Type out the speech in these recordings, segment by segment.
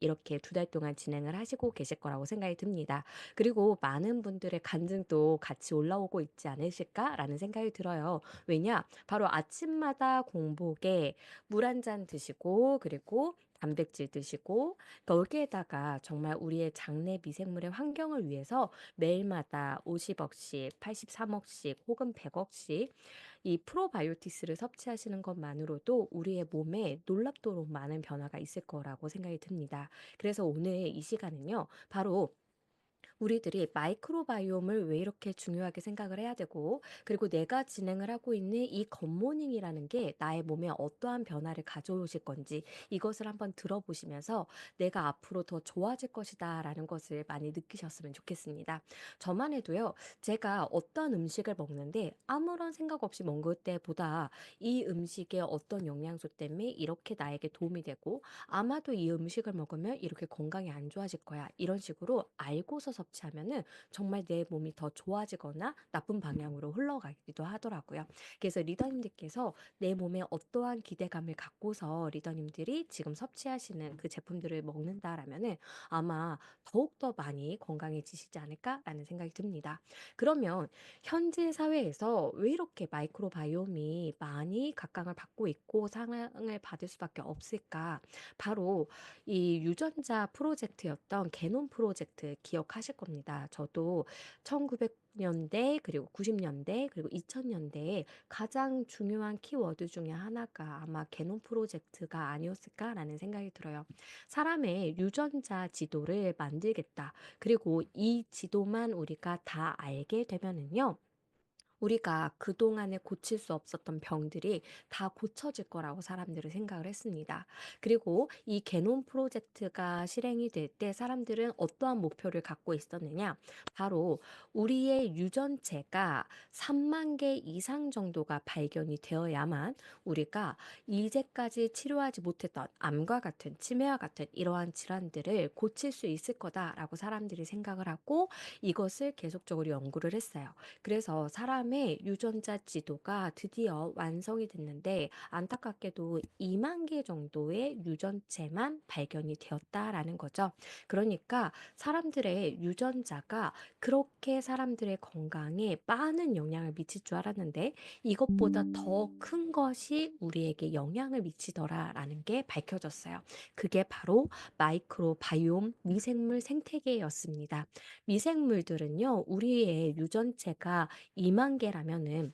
이렇게 2달 동안 진행을 하시고 계실 거라고 생각이 듭니다. 그리고 많은 분들의 간증도 같이 올라오고 있지 않으실까라는 생각이 들어요. 왜냐? 바로 아침마다 공복에 물 한 잔 드시고 그리고 단백질 드시고 거기에다가 정말 우리의 장내 미생물의 환경을 위해서 매일마다 50억씩, 83억씩 혹은 100억씩 이 프로바이오티스를 섭취하시는 것만으로도 우리의 몸에 놀랍도록 많은 변화가 있을 거라고 생각이 듭니다. 그래서 오늘 이 시간은요. 바로 우리들이 마이크로바이옴을 왜 이렇게 중요하게 생각을 해야 되고 그리고 내가 진행을 하고 있는 이 굿모닝이라는 게 나의 몸에 어떠한 변화를 가져오실 건지 이것을 한번 들어보시면서 내가 앞으로 더 좋아질 것이다라는 것을 많이 느끼셨으면 좋겠습니다. 저만 해도요. 제가 어떤 음식을 먹는데 아무런 생각 없이 먹을 때보다 이 음식의 어떤 영양소 때문에 이렇게 나에게 도움이 되고 아마도 이 음식을 먹으면 이렇게 건강이 안 좋아질 거야. 이런 식으로 알고서 섭취하면은 정말 내 몸이 더 좋아지거나 나쁜 방향으로 흘러가기도 하더라고요. 그래서 리더님들께서 내 몸에 어떠한 기대감을 갖고서 리더님들이 지금 섭취하시는 그 제품들을 먹는다라면은 아마 더욱더 많이 건강해지시지 않을까라는 생각이 듭니다. 그러면 현재 사회에서 왜 이렇게 마이크로바이옴이 많이 각광을 받고 있고 사랑을 받을 수밖에 없을까? 바로 이 유전자 프로젝트였던 게놈 프로젝트 기억하실 겁니다. 저도 1900년대 그리고 90년대 그리고 2000년대에 가장 중요한 키워드 중에 하나가 아마 게놈 프로젝트가 아니었을까라는 생각이 들어요. 사람의 유전자 지도를 만들겠다. 그리고 이 지도만 우리가 다 알게 되면은요. 우리가 그동안에 고칠 수 없었던 병들이 다 고쳐질 거라고 사람들은 생각을 했습니다. 그리고 이 게놈 프로젝트가 실행이 될 때 사람들은 어떠한 목표를 갖고 있었느냐? 바로 우리의 유전체가 3만 개 이상 정도가 발견이 되어야만 우리가 이제까지 치료하지 못했던 암과 같은 치매와 같은 이러한 질환들을 고칠 수 있을 거다라고 사람들이 생각을 하고 이것을 계속적으로 연구를 했어요. 그래서 사람의 유전자 지도가 드디어 완성이 됐는데 안타깝게도 2만 개 정도의 유전체만 발견이 되었다라는 거죠. 그러니까 사람들의 유전자가 그렇게 사람들의 건강에 많은 영향을 미칠 줄 알았는데 이것보다 더 큰 것이 우리에게 영향을 미치더라라는 게 밝혀졌어요. 그게 바로 마이크로바이옴 미생물 생태계였습니다. 미생물들은요, 우리의 유전체가 2만 개라면은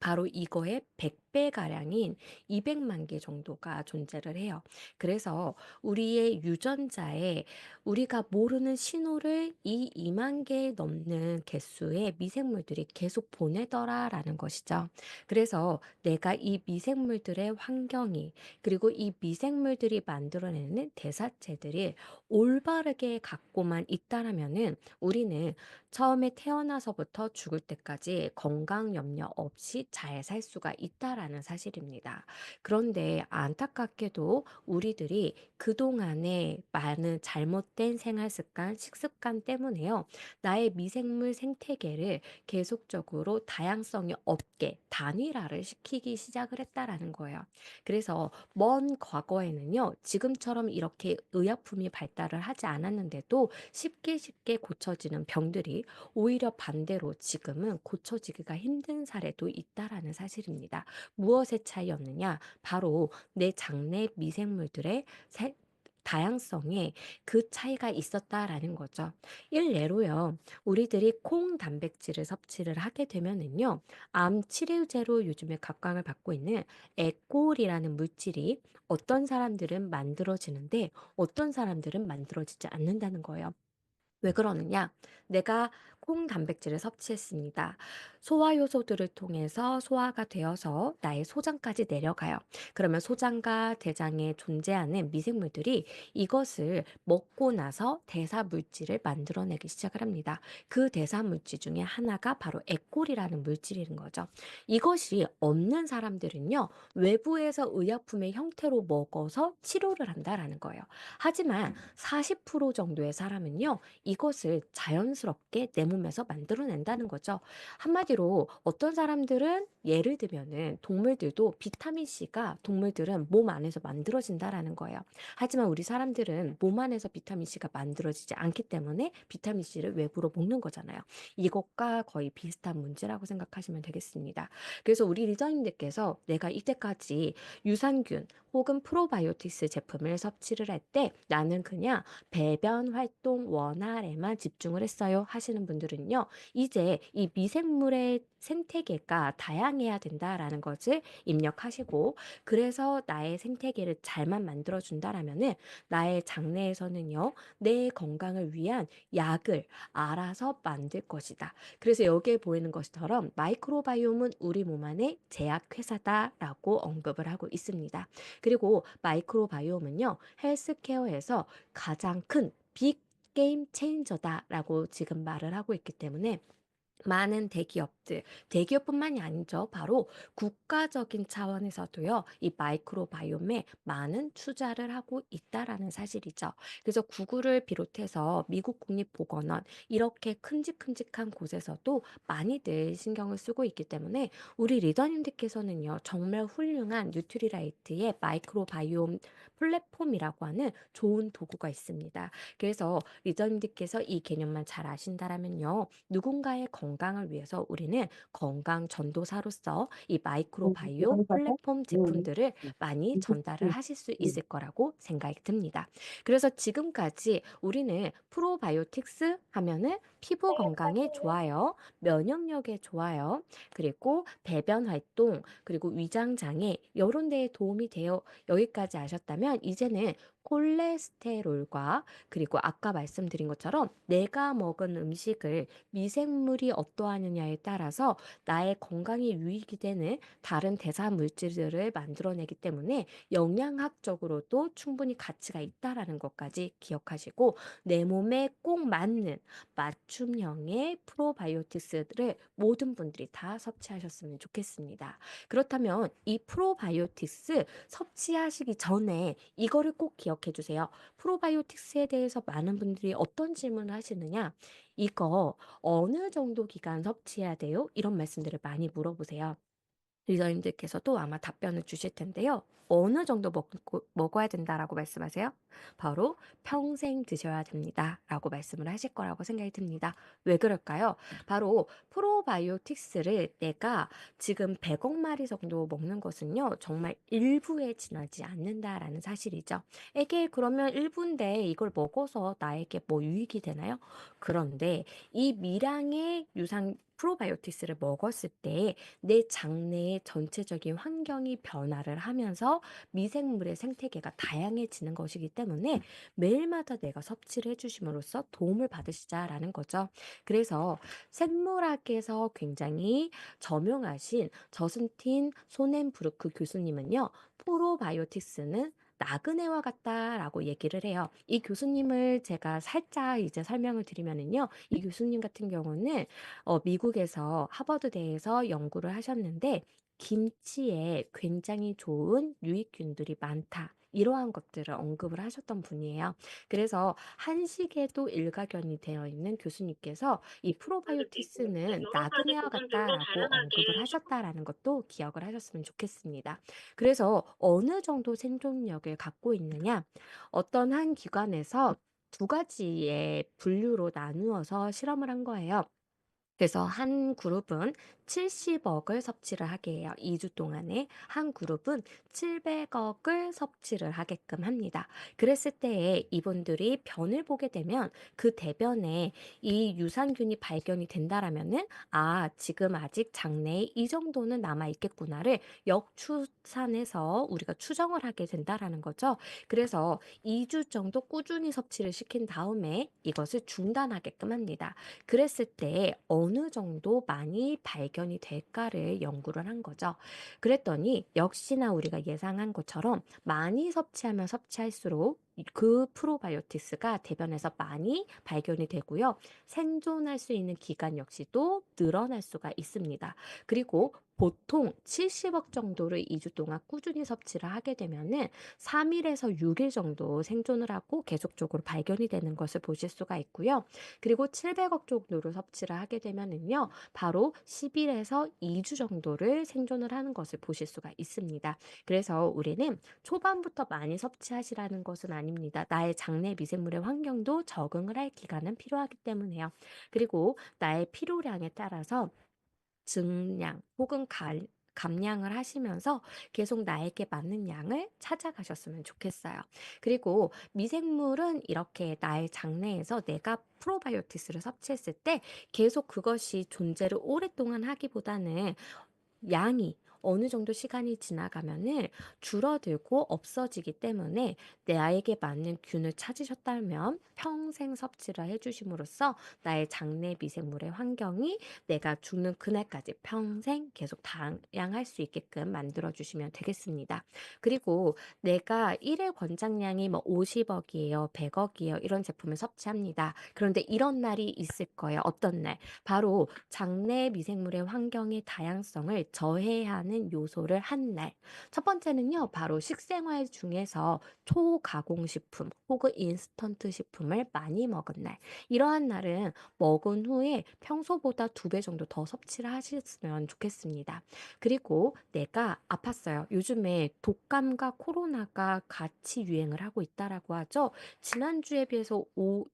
바로 이거의 100배가량인 200만 개 정도가 존재를 해요. 그래서 우리의 유전자에 우리가 모르는 신호를 이 2만 개 넘는 개수의 미생물들이 계속 보내더라라는 것이죠. 그래서 내가 이 미생물들의 환경이 그리고 이 미생물들이 만들어내는 대사체들이 올바르게 갖고만 있다라면은 우리는 처음에 태어나서부터 죽을 때까지 건강 염려 없이 잘 살 수가 있다라는 사실입니다. 그런데 안타깝게도 우리들이 그동안에 많은 잘못된 생활 습관, 식습관 때문에요. 나의 미생물 생태계를 계속적으로 다양성이 없게 단일화를 시키기 시작을 했다라는 거예요. 그래서 먼 과거에는요, 지금처럼 이렇게 의약품이 발달을 하지 않았는데도 쉽게 쉽게 고쳐지는 병들이 오히려 반대로 지금은 고쳐지기가 힘든 사례도 있다라는 사실입니다. 무엇의 차이였느냐? 바로 내 장내 미생물들의 다양성에 그 차이가 있었다라는 거죠. 일례로요, 우리들이 콩 단백질을 섭취를 하게 되면은요, 암 치료제로 요즘에 각광을 받고 있는 에꼴이라는 물질이 어떤 사람들은 만들어지는데 어떤 사람들은 만들어지지 않는다는 거예요. 왜 그러느냐? 내가 콩 단백질을 섭취했습니다. 소화 요소들을 통해서 소화가 되어서 나의 소장까지 내려가요. 그러면 소장과 대장에 존재하는 미생물들이 이것을 먹고 나서 대사 물질을 만들어내기 시작을 합니다. 그 대사 물질 중에 하나가 바로 에꼴이라는 물질인 거죠. 이것이 없는 사람들은요, 외부에서 의약품의 형태로 먹어서 치료를 한다라는 거예요. 하지만 40% 정도의 사람은요, 이것을 자연스럽게 내 몸에서 만들어낸다는 거죠. 한마디로 어떤 사람들은 예를 들면은 동물들도 비타민 C가 동물들은 몸 안에서 만들어진다라는 거예요. 하지만 우리 사람들은 몸 안에서 비타민 C가 만들어지지 않기 때문에 비타민 C를 외부로 먹는 거잖아요. 이것과 거의 비슷한 문제라고 생각하시면 되겠습니다. 그래서 우리 리더님들께서 내가 이때까지 유산균 혹은 프로바이오틱스 제품을 섭취를 할 때 나는 그냥 배변 활동 원활에만 집중을 했어요 하시는 분들은요. 이제 이 미생물의 생태계가 다양해야 된다라는 것을 입력하시고, 그래서 나의 생태계를 잘만 만들어 준다라면은 나의 장내에서는요. 내 건강을 위한 약을 알아서 만들 것이다. 그래서 여기에 보이는 것처럼 마이크로바이옴은 우리 몸 안의 제약회사다라고 언급을 하고 있습니다. 그리고 마이크로바이옴은요, 헬스케어에서 가장 큰 빅 게임 체인저다라고 지금 말을 하고 있기 때문에 많은 대기업들, 대기업뿐만이 아니죠. 바로 국가적인 차원에서도요, 이 마이크로바이옴에 많은 투자를 하고 있다라는 사실이죠. 그래서 구글을 비롯해서 미국 국립보건원, 이렇게 큼직큼직한 곳에서도 많이들 신경을 쓰고 있기 때문에 우리 리더님들께서는요, 정말 훌륭한 뉴트리라이트의 마이크로바이옴 플랫폼이라고 하는 좋은 도구가 있습니다. 그래서 리더님들께서 이 개념만 잘 아신다라면요, 누군가의 건강을 위해서 우리는 건강 전도사로서 이 마이크로바이옴 플랫폼 제품들을 많이 전달을 하실 수 있을 거라고 생각이 듭니다. 그래서 지금까지 우리는 프로바이오틱스 하면은 피부 건강에 좋아요, 면역력에 좋아요, 그리고 배변 활동, 그리고 위장 장애 이런 데에 도움이 돼요. 여기까지 아셨다면 이제는 콜레스테롤과, 그리고 아까 말씀드린 것처럼 내가 먹은 음식을 미생물이 어떠하느냐에 따라서 나의 건강에 유익이 되는 다른 대사 물질들을 만들어내기 때문에 영양학적으로도 충분히 가치가 있다라는 것까지 기억하시고, 내 몸에 꼭 맞는 맞춤형의 프로바이오틱스를 모든 분들이 다 섭취하셨으면 좋겠습니다. 그렇다면 이 프로바이오틱스 섭취하시기 전에 이거를 꼭 기억해 주세요. 프로바이오틱스에 대해서 많은 분들이 어떤 질문을 하시느냐? 이거 어느 정도 기간 섭취해야 돼요? 이런 말씀들을 많이 물어보세요. 리더님들께서도 아마 답변을 주실 텐데요. 어느 정도 먹어야 된다라고 말씀하세요? 바로 평생 드셔야 됩니다라고 말씀을 하실 거라고 생각이 듭니다. 왜 그럴까요? 바로 프로바이오틱스를 내가 지금 100억 마리 정도 먹는 것은요, 정말 일부에 지나지 않는다라는 사실이죠. 이게 그러면 일부인데 이걸 먹어서 나에게 뭐 유익이 되나요? 그런데 이 미량의 유산 프로바이오틱스를 먹었을 때 내 장내의 전체적인 환경이 변화를 하면서 미생물의 생태계가 다양해지는 것이기 때문에 매일마다 내가 섭취를 해주심으로써 도움을 받으시자라는 거죠. 그래서 생물학에서 굉장히 저명하신 저스틴 소넨부르크 교수님은요, 프로바이오틱스는 나그네와 같다라고 얘기를 해요. 이 교수님을 제가 살짝 이제 설명을 드리면은요, 이 교수님 같은 경우는 미국에서 하버드대에서 연구를 하셨는데 김치에 굉장히 좋은 유익균들이 많다. 이러한 것들을 언급을 하셨던 분이에요. 그래서 한식에도 일가견이 되어 있는 교수님께서 이 그리고 프로바이오틱스는 여러 가지 나그네와 부분들로 같다라고 언급을 다양하게 하셨다라는 것도 기억을 하셨으면 좋겠습니다. 그래서 어느 정도 생존력을 갖고 있느냐? 어떤 한 기관에서 두 가지의 분류로 나누어서 실험을 한 거예요. 그래서 한 그룹은 70억을 섭취를 하게 해요. 2주 동안에 한 그룹은 700억을 섭취를 하게끔 합니다. 그랬을 때에 이분들이 변을 보게 되면 그 대변에 이 유산균이 발견이 된다라면은 지금 아직 장내에 이 정도는 남아 있겠구나를 역추산해서 우리가 추정을 하게 된다라는 거죠. 그래서 2주 정도 꾸준히 섭취를 시킨 다음에 이것을 중단하게끔 합니다. 그랬을 때 어느 정도 많이 발견이 될까를 연구를 한 거죠. 그랬더니 역시나 우리가 예상한 것처럼 많이 섭취하면 섭취할수록 그 프로바이오틱스가 대변에서 많이 발견이 되고요. 생존할 수 있는 기간 역시도 늘어날 수가 있습니다. 그리고 보통 70억 정도를 2주 동안 꾸준히 섭취를 하게 되면은 3일에서 6일 정도 생존을 하고 계속적으로 발견이 되는 것을 보실 수가 있고요. 그리고 700억 정도를 섭취를 하게 되면은요, 바로 10일에서 2주 정도를 생존을 하는 것을 보실 수가 있습니다. 그래서 우리는 초반부터 많이 섭취하시라는 것은 아닙니다. 나의 장내 미생물의 환경도 적응을 할 기간은 필요하기 때문에요. 그리고 나의 필요량에 따라서 증량 혹은 감량을 하시면서 계속 나에게 맞는 양을 찾아가셨으면 좋겠어요. 그리고 미생물은 이렇게 나의 장내에서 내가 프로바이오티스를 섭취했을 때 계속 그것이 존재를 오랫동안 하기보다는 양이 어느 정도 시간이 지나가면은 줄어들고 없어지기 때문에 나에게 맞는 균을 찾으셨다면 평생 섭취를 해주심으로써 나의 장내 미생물의 환경이 내가 죽는 그날까지 평생 계속 다양할 수 있게끔 만들어 주시면 되겠습니다. 그리고 내가 일일 권장량이 뭐 50억이에요, 100억이에요 이런 제품을 섭취합니다. 그런데 이런 날이 있을 거예요. 어떤 날? 바로 장내 미생물의 환경의 다양성을 저해하는 요소를 한 날. 첫 번째는요, 바로 식생활 중에서 초가공식품 혹은 인스턴트 식품을 많이 먹은 날. 이러한 날은 먹은 후에 평소보다 2배 정도 더 섭취를 하셨으면 좋겠습니다. 그리고 내가 아팠어요. 요즘에 독감과 코로나가 같이 유행을 하고 있다라고 하죠. 지난주에 비해서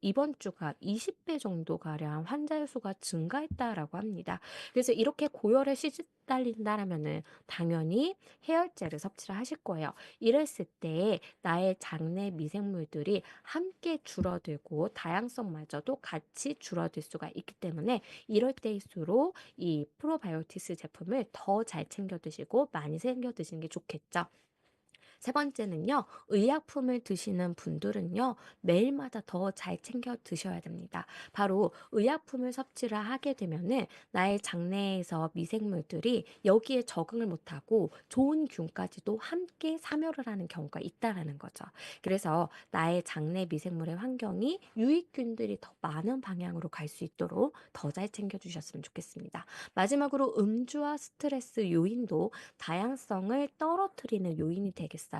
이번 주가 20배 정도 가량 환자 수가 증가했다라고 합니다. 그래서 이렇게 고열에 시달린다라면은 당연히 해열제를 섭취를 하실 거예요. 이랬을 때 나의 장내 미생물들이 함께 줄어들고 다양성마저도 같이 줄어들 수가 있기 때문에 이럴 때일수록 이 프로바이오티스 제품을 더 잘 챙겨 드시고 많이 챙겨 드시는 게 좋겠죠. 세 번째는요, 의약품을 드시는 분들은요, 매일마다 더 잘 챙겨 드셔야 됩니다. 바로 의약품을 섭취를 하게 되면은 나의 장내에서 미생물들이 여기에 적응을 못하고 좋은 균까지도 함께 사멸을 하는 경우가 있다라는 거죠. 그래서 나의 장내 미생물의 환경이 유익균들이 더 많은 방향으로 갈 수 있도록 더 잘 챙겨 주셨으면 좋겠습니다. 마지막으로 음주와 스트레스 요인도 다양성을 떨어뜨리는 요인이 되겠어요.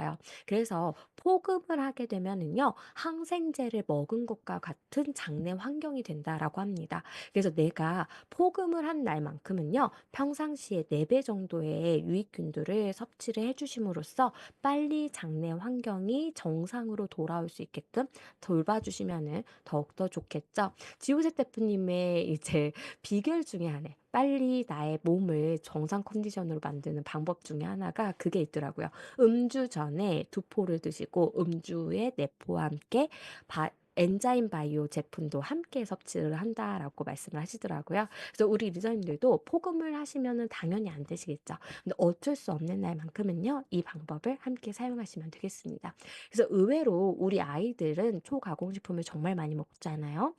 그래서 폭음을 하게 되면은요, 항생제를 먹은 것과 같은 장내 환경이 된다라고 합니다. 그래서 내가 폭음을 한 날만큼은요, 평상시에 4배 정도의 유익균들을 섭취를 해주심으로써 빨리 장내 환경이 정상으로 돌아올 수 있게끔 돌봐주시면은 더욱더 좋겠죠. 지우세 대표님의 이제 비결 중에 하나, 빨리 나의 몸을 정상 컨디션으로 만드는 방법 중에 하나가 그게 있더라고요. 음주 전에 두포를 드시고 음주에 내포와 함께 엔자임 바이오 제품도 함께 섭취를 한다라고 말씀을 하시더라고요. 그래서 우리 리더님들도 폭음을 하시면은 당연히 안 되시겠죠. 근데 어쩔 수 없는 날만큼은요, 이 방법을 함께 사용하시면 되겠습니다. 그래서 의외로 우리 아이들은 초가공식품을 정말 많이 먹잖아요.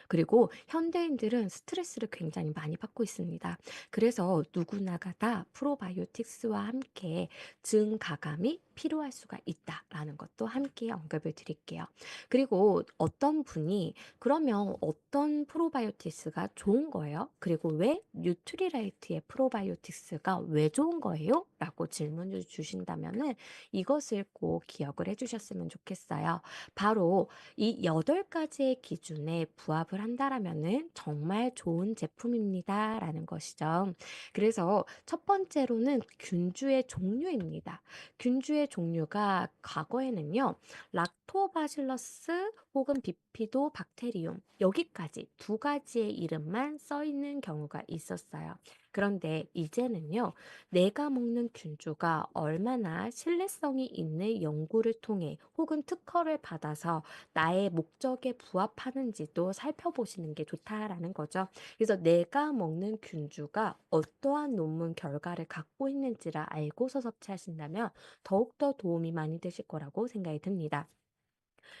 그리고 현대인들은 스트레스를 굉장히 많이 받고 있습니다. 그래서 누구나가 다 프로바이오틱스와 함께 증가감이 필요할 수가 있다라는 것도 함께 언급을 드릴게요. 그리고 어떤 분이 그러면 어떤 프로바이오틱스가 좋은 거예요? 그리고 왜 뉴트리라이트의 프로바이오틱스가 왜 좋은 거예요? 라고 질문을 주신다면은 이것을 꼭 기억을 해주셨으면 좋겠어요. 바로 이 8가지의 기준에 부합을 한다라면은 정말 좋은 제품입니다라는 것이죠. 그래서 첫 번째로는 균주의 종류입니다. 균주의 종류가 과거에는요, 락토바실러스 혹은 비피도 박테리움 여기까지 2가지의 이름만 써 있는 경우가 있었어요. 그런데 이제는요, 내가 먹는 균주가 얼마나 신뢰성이 있는 연구를 통해 혹은 특허를 받아서 나의 목적에 부합하는지도 살펴보시는 게 좋다라는 거죠. 그래서 내가 먹는 균주가 어떠한 논문 결과를 갖고 있는지를 알고서 섭취하신다면 더욱더 도움이 많이 되실 거라고 생각이 듭니다.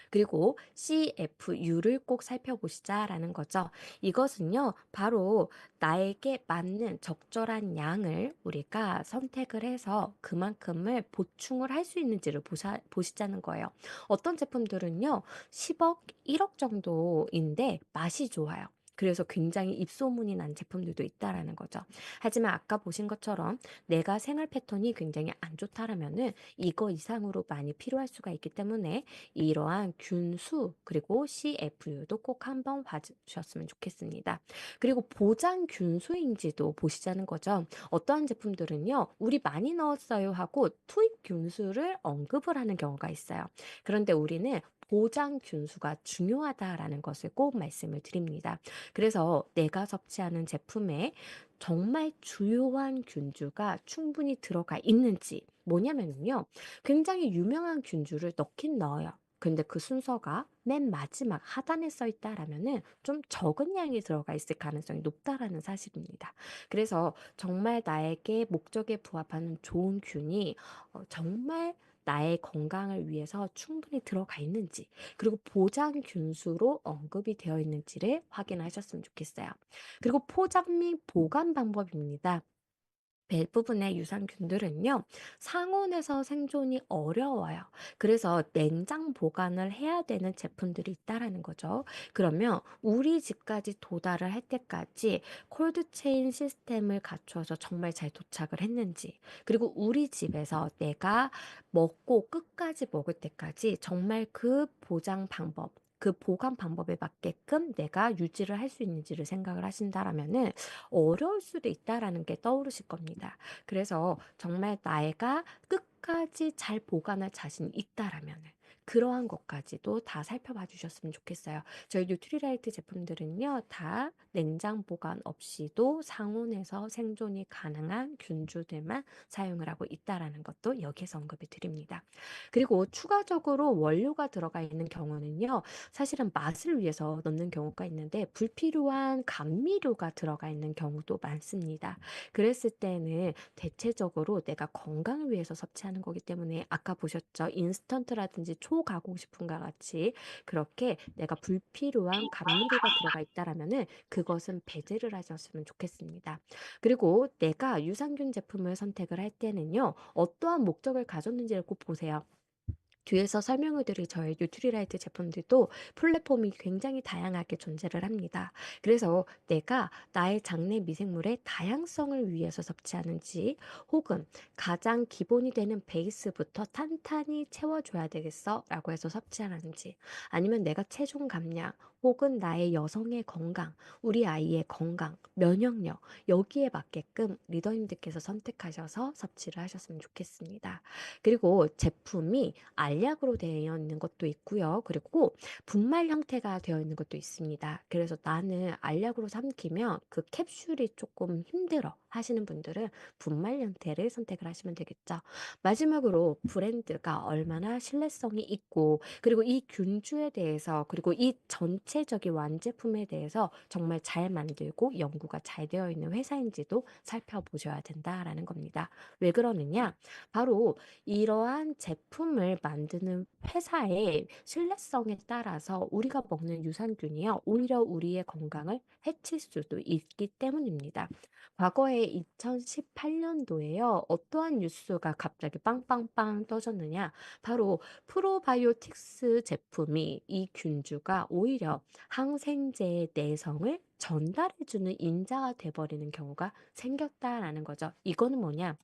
그리고 CFU를 꼭 살펴보시자라는 거죠. 이것은요, 바로 나에게 맞는 적절한 양을 우리가 선택을 해서 그만큼을 보충을 할 수 있는지를 보시자는 거예요. 어떤 제품들은요, 10억, 1억 정도인데 맛이 좋아요. 그래서 굉장히 입소문이 난 제품들도 있다라는 거죠. 하지만 아까 보신 것처럼 내가 생활 패턴이 굉장히 안 좋다라면은 이거 이상으로 많이 필요할 수가 있기 때문에 이러한 균수 그리고 CFU도 꼭 한번 봐주셨으면 좋겠습니다. 그리고 보장 균수인지도 보시자는 거죠. 어떠한 제품들은요, 우리 많이 넣었어요 하고 투입 균수를 언급을 하는 경우가 있어요. 그런데 우리는 보장 균수가 중요하다라는 것을 꼭 말씀을 드립니다. 그래서 내가 섭취하는 제품에 정말 주요한 균주가 충분히 들어가 있는지 뭐냐면요. 굉장히 유명한 균주를 넣긴 넣어요. 근데 그 순서가 맨 마지막 하단에 써 있다라면은 좀 적은 양이 들어가 있을 가능성이 높다라는 사실입니다. 그래서 정말 나에게 목적에 부합하는 좋은 균이 정말 나의 건강을 위해서 충분히 들어가 있는지, 그리고 보장 균수로 언급이 되어 있는지를 확인하셨으면 좋겠어요. 그리고 포장 및 보관 방법입니다. 대부분의 유산균들은요, 상온에서 생존이 어려워요. 그래서 냉장 보관을 해야 되는 제품들이 있다라는 거죠. 그러면 우리 집까지 도달을 할 때까지 콜드체인 시스템을 갖춰서 정말 잘 도착을 했는지, 그리고 우리 집에서 내가 먹고 끝까지 먹을 때까지 정말 그 보장 방법, 그 보관 방법에 맞게끔 내가 유지를 할 수 있는지를 생각을 하신다라면은 어려울 수도 있다라는 게 떠오르실 겁니다. 그래서 정말 나가 끝까지 잘 보관할 자신이 있다라면 그러한 것까지도 다 살펴봐 주셨으면 좋겠어요. 저희 뉴트리라이트 제품들은요, 다 냉장 보관 없이도 상온에서 생존이 가능한 균주들만 사용을 하고 있다라는 것도 여기에서 언급을 드립니다. 그리고 추가적으로 원료가 들어가 있는 경우는요, 사실은 맛을 위해서 넣는 경우가 있는데 불필요한 감미료가 들어가 있는 경우도 많습니다. 그랬을 때는 대체적으로 내가 건강을 위해서 섭취하는 거기 때문에 아까 보셨죠? 인스턴트라든지 초가공식품과 같이 그렇게 내가 불필요한 감미료가 들어가 있다라면은 그것은 배제를 하셨으면 좋겠습니다. 그리고 내가 유산균 제품을 선택을 할 때는요, 어떠한 목적을 가졌는지를 꼭 보세요. 뒤에서 설명을 드릴 저의 뉴트리라이트 제품들도 플랫폼이 굉장히 다양하게 존재를 합니다. 그래서 내가 나의 장내 미생물의 다양성을 위해서 섭취하는지, 혹은 가장 기본이 되는 베이스부터 탄탄히 채워줘야 되겠어 라고 해서 섭취하는지, 아니면 내가 체중 감량, 혹은 나의 여성의 건강, 우리 아이의 건강, 면역력, 여기에 맞게끔 리더님들께서 선택하셔서 섭취를 하셨으면 좋겠습니다. 그리고 제품이 알약으로 되어 있는 것도 있고요. 그리고 분말 형태가 되어 있는 것도 있습니다. 그래서 나는 알약으로 삼키면 그 캡슐이 조금 힘들어 하시는 분들은 분말 형태를 선택을 하시면 되겠죠. 마지막으로 브랜드가 얼마나 신뢰성이 있고, 그리고 이 균주에 대해서, 그리고 이 전체적인 완제품에 대해서 정말 잘 만들고 연구가 잘 되어 있는 회사인지도 살펴보셔야 된다라는 겁니다. 왜 그러느냐? 바로 이러한 제품을 만드는 회사의 신뢰성에 따라서 우리가 먹는 유산균이요, 오히려 우리의 건강을 해칠 수도 있기 때문입니다. 과거에 2018년도에요, 어떠한 뉴스가 갑자기 빵빵빵 떠졌느냐? 바로 프로바이오틱스 제품이 이 균주가 오히려 항생제의 내성을 전달해주는 인자가 돼버리는 경우가 생겼다라는 거죠. 이거는 뭐냐?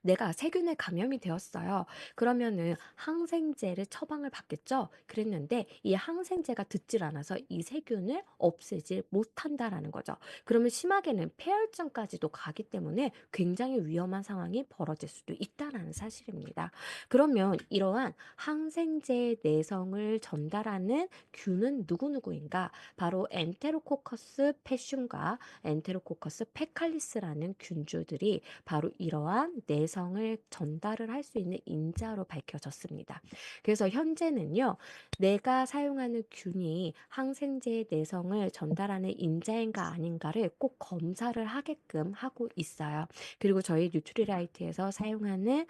내가 세균에 감염이 되었어요. 그러면은 항생제를 처방을 받겠죠? 그랬는데 이 항생제가 듣질 않아서 이 세균을 없애지 못한다라는 거죠. 그러면 심하게는 폐혈증까지도 가기 때문에 굉장히 위험한 상황이 벌어질 수도 있다라는 사실입니다. 그러면 이러한 항생제의 내성을 전달하는 균은 누구누구인가? 바로 엔테로코커스 패슘과 엔테로코커스 페칼리스라는 균주들이 바로 이러한 내성을 전달을 할 수 있는 인자로 밝혀졌습니다. 그래서 현재는요, 내가 사용하는 균이 항생제의 내성을 전달하는 인자인가 아닌가를 꼭 검사를 하게끔 하고 있어요. 그리고 저희 뉴트리라이트에서 사용하는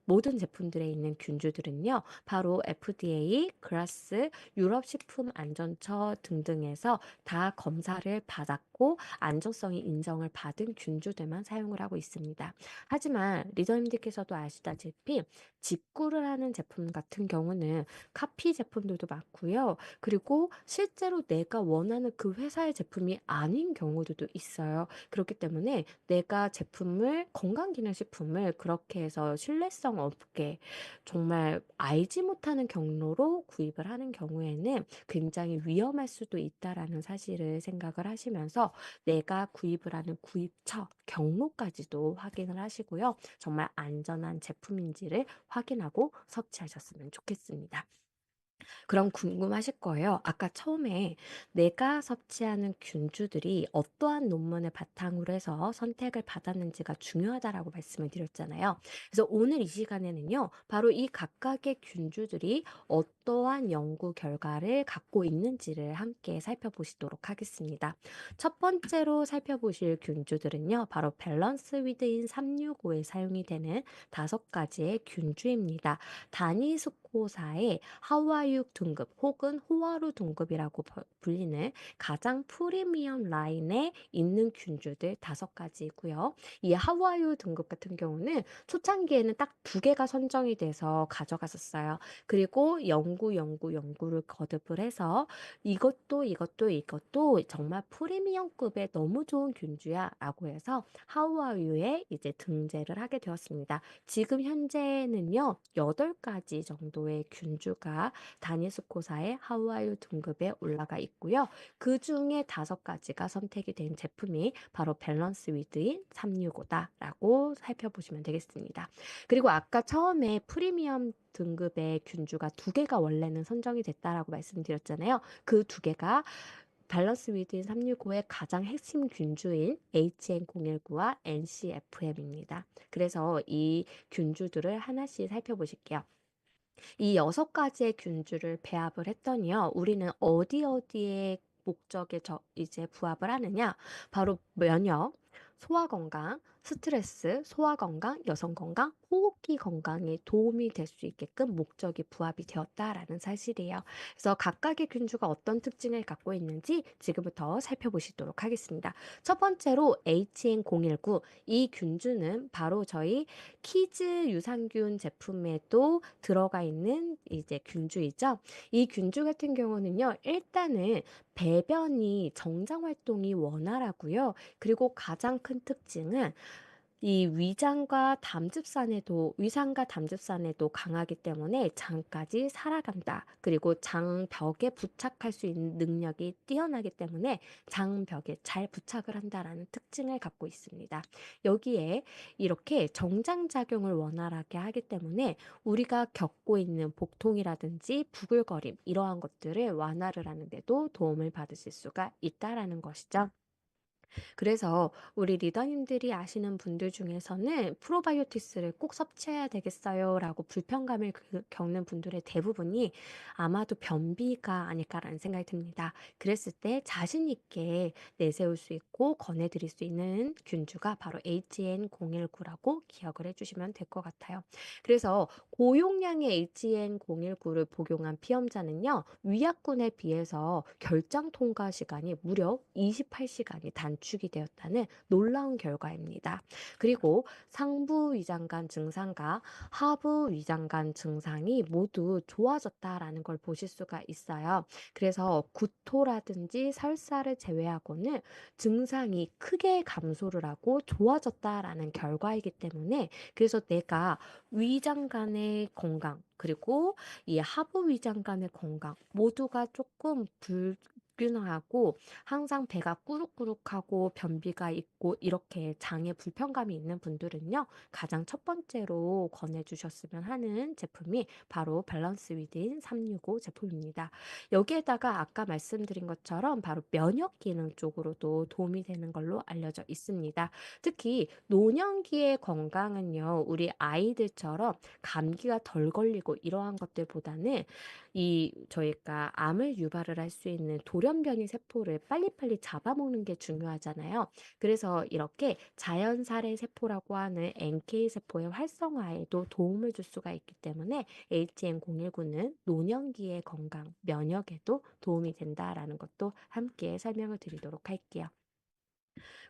모든 제품들에 있는 균주들은요. 바로 FDA, 그라스, 유럽식품안전처 등등에서 다 검사를 받았고 안전성이 인정을 받은 균주들만 사용을 하고 있습니다. 하지만 리더님들께서도 아시다시피 직구를 하는 제품 같은 경우는 카피 제품들도 많고요. 그리고 실제로 내가 원하는 그 회사의 제품이 아닌 경우들도 있어요. 그렇기 때문에 내가 제품을 건강기능식품을 그렇게 해서 신뢰성 없게 정말 알지 못하는 경로로 구입을 하는 경우에는 굉장히 위험할 수도 있다라는 사실을 생각을 하시면서 내가 구입을 하는 구입처 경로까지도 확인을 하시고요. 정말 안전한 제품인지를 확인하고 섭취하셨으면 좋겠습니다. 그럼 궁금하실 거예요. 아까 처음에 내가 섭취하는 균주들이 어떠한 논문을 바탕으로 해서 선택을 받았는지가 중요하다라고 말씀을 드렸잖아요. 그래서 오늘 이 시간에는요, 바로 이 각각의 균주들이 어떠한 연구 결과를 갖고 있는지를 함께 살펴보시도록 하겠습니다. 첫 번째로 살펴보실 균주들은요, 바로 밸런스 위드인 365에 사용이 되는 5가지의 균주입니다. 다니스코사의 하와유 등급 혹은 호화루 등급이라고 불리는 가장 프리미엄 라인에 있는 균주들 5가지이고요. 이 하와유 등급 같은 경우는 초창기에는 딱 2개가 선정이 돼서 가져갔었어요. 그리고 연구를 거듭을 해서 이것도 정말 프리미엄급의 너무 좋은 균주야 라고 해서 하와유에 이제 등재를 하게 되었습니다. 지금 현재는요, 8가지 정도의 균주가 다니스코사의 하와이유 등급에 올라가 있고요. 그 중에 5가지가 선택이 된 제품이 바로 밸런스 위드인 365다라고 살펴보시면 되겠습니다. 그리고 아까 처음에 프리미엄 등급의 균주가 2개가 원래는 선정이 됐다라고 말씀드렸잖아요. 그 2개가 밸런스 위드인 365의 가장 핵심 균주인 HN019와 NCFM입니다. 그래서 이 균주들을 하나씩 살펴보실게요. 이 6가지의 균주를 배합을 했더니요. 우리는 어디에 목적에 이제 부합을 하느냐? 바로 면역, 소화 건강, 스트레스, 소화 건강, 여성 건강, 호흡기 건강에 도움이 될 수 있게끔 목적이 부합이 되었다라는 사실이에요. 그래서 각각의 균주가 어떤 특징을 갖고 있는지 지금부터 살펴보시도록 하겠습니다. 첫 번째로 HN019. 이 균주는 바로 저희 키즈 유산균 제품에도 들어가 있는 이제 균주이죠. 이 균주 같은 경우는요, 일단은 배변이 정장 활동이 원활하고요. 그리고 가장 큰 특징은 이 위장과 담즙산에도 강하기 때문에 장까지 살아간다. 그리고 장벽에 부착할 수 있는 능력이 뛰어나기 때문에 장벽에 잘 부착을 한다라는 특징을 갖고 있습니다. 여기에 이렇게 정장작용을 원활하게 하기 때문에 우리가 겪고 있는 복통이라든지 부글거림 이러한 것들을 완화를 하는 데도 도움을 받으실 수가 있다라는 것이죠. 그래서 우리 리더님들이 아시는 분들 중에서는 프로바이오티스를 꼭 섭취해야 되겠어요 라고 불편감을 겪는 분들의 대부분이 아마도 변비가 아닐까라는 생각이 듭니다. 그랬을 때 자신 있게 내세울 수 있고 권해드릴 수 있는 균주가 바로 HN019라고 기억을 해주시면 될 것 같아요. 그래서 고용량의 HN019를 복용한 피험자는요, 위약군에 비해서 결장 통과 시간이 무려 28시간이 단축이 되었다는 놀라운 결과입니다. 그리고 상부 위장관 증상과 하부 위장관 증상이 모두 좋아졌다라는 걸 보실 수가 있어요. 그래서 구토라든지 설사를 제외하고는 증상이 크게 감소를 하고 좋아졌다라는 결과이기 때문에 그래서 내가 위장관의 건강 그리고 이 하부 위장관의 건강 모두가 조금 불균형하고 항상 배가 꾸룩꾸룩하고 변비가 있고 이렇게 장에 불편감이 있는 분들은요. 가장 첫 번째로 권해주셨으면 하는 제품이 바로 밸런스 위드인 365 제품입니다. 여기에다가 아까 말씀드린 것처럼 바로 면역 기능 쪽으로도 도움이 되는 걸로 알려져 있습니다. 특히 노년기의 건강은요. 우리 아이들처럼 감기가 덜 걸리고 이러한 것들보다는 이 저희가 암을 유발을 할 수 있는 돌연 돌연변이 세포를 빨리빨리 잡아먹는 게 중요하잖아요. 그래서 이렇게 자연살해 세포라고 하는 NK 세포의 활성화에도 도움을 줄 수가 있기 때문에 HN019는 노년기의 건강, 면역에도 도움이 된다라는 것도 함께 설명을 드리도록 할게요.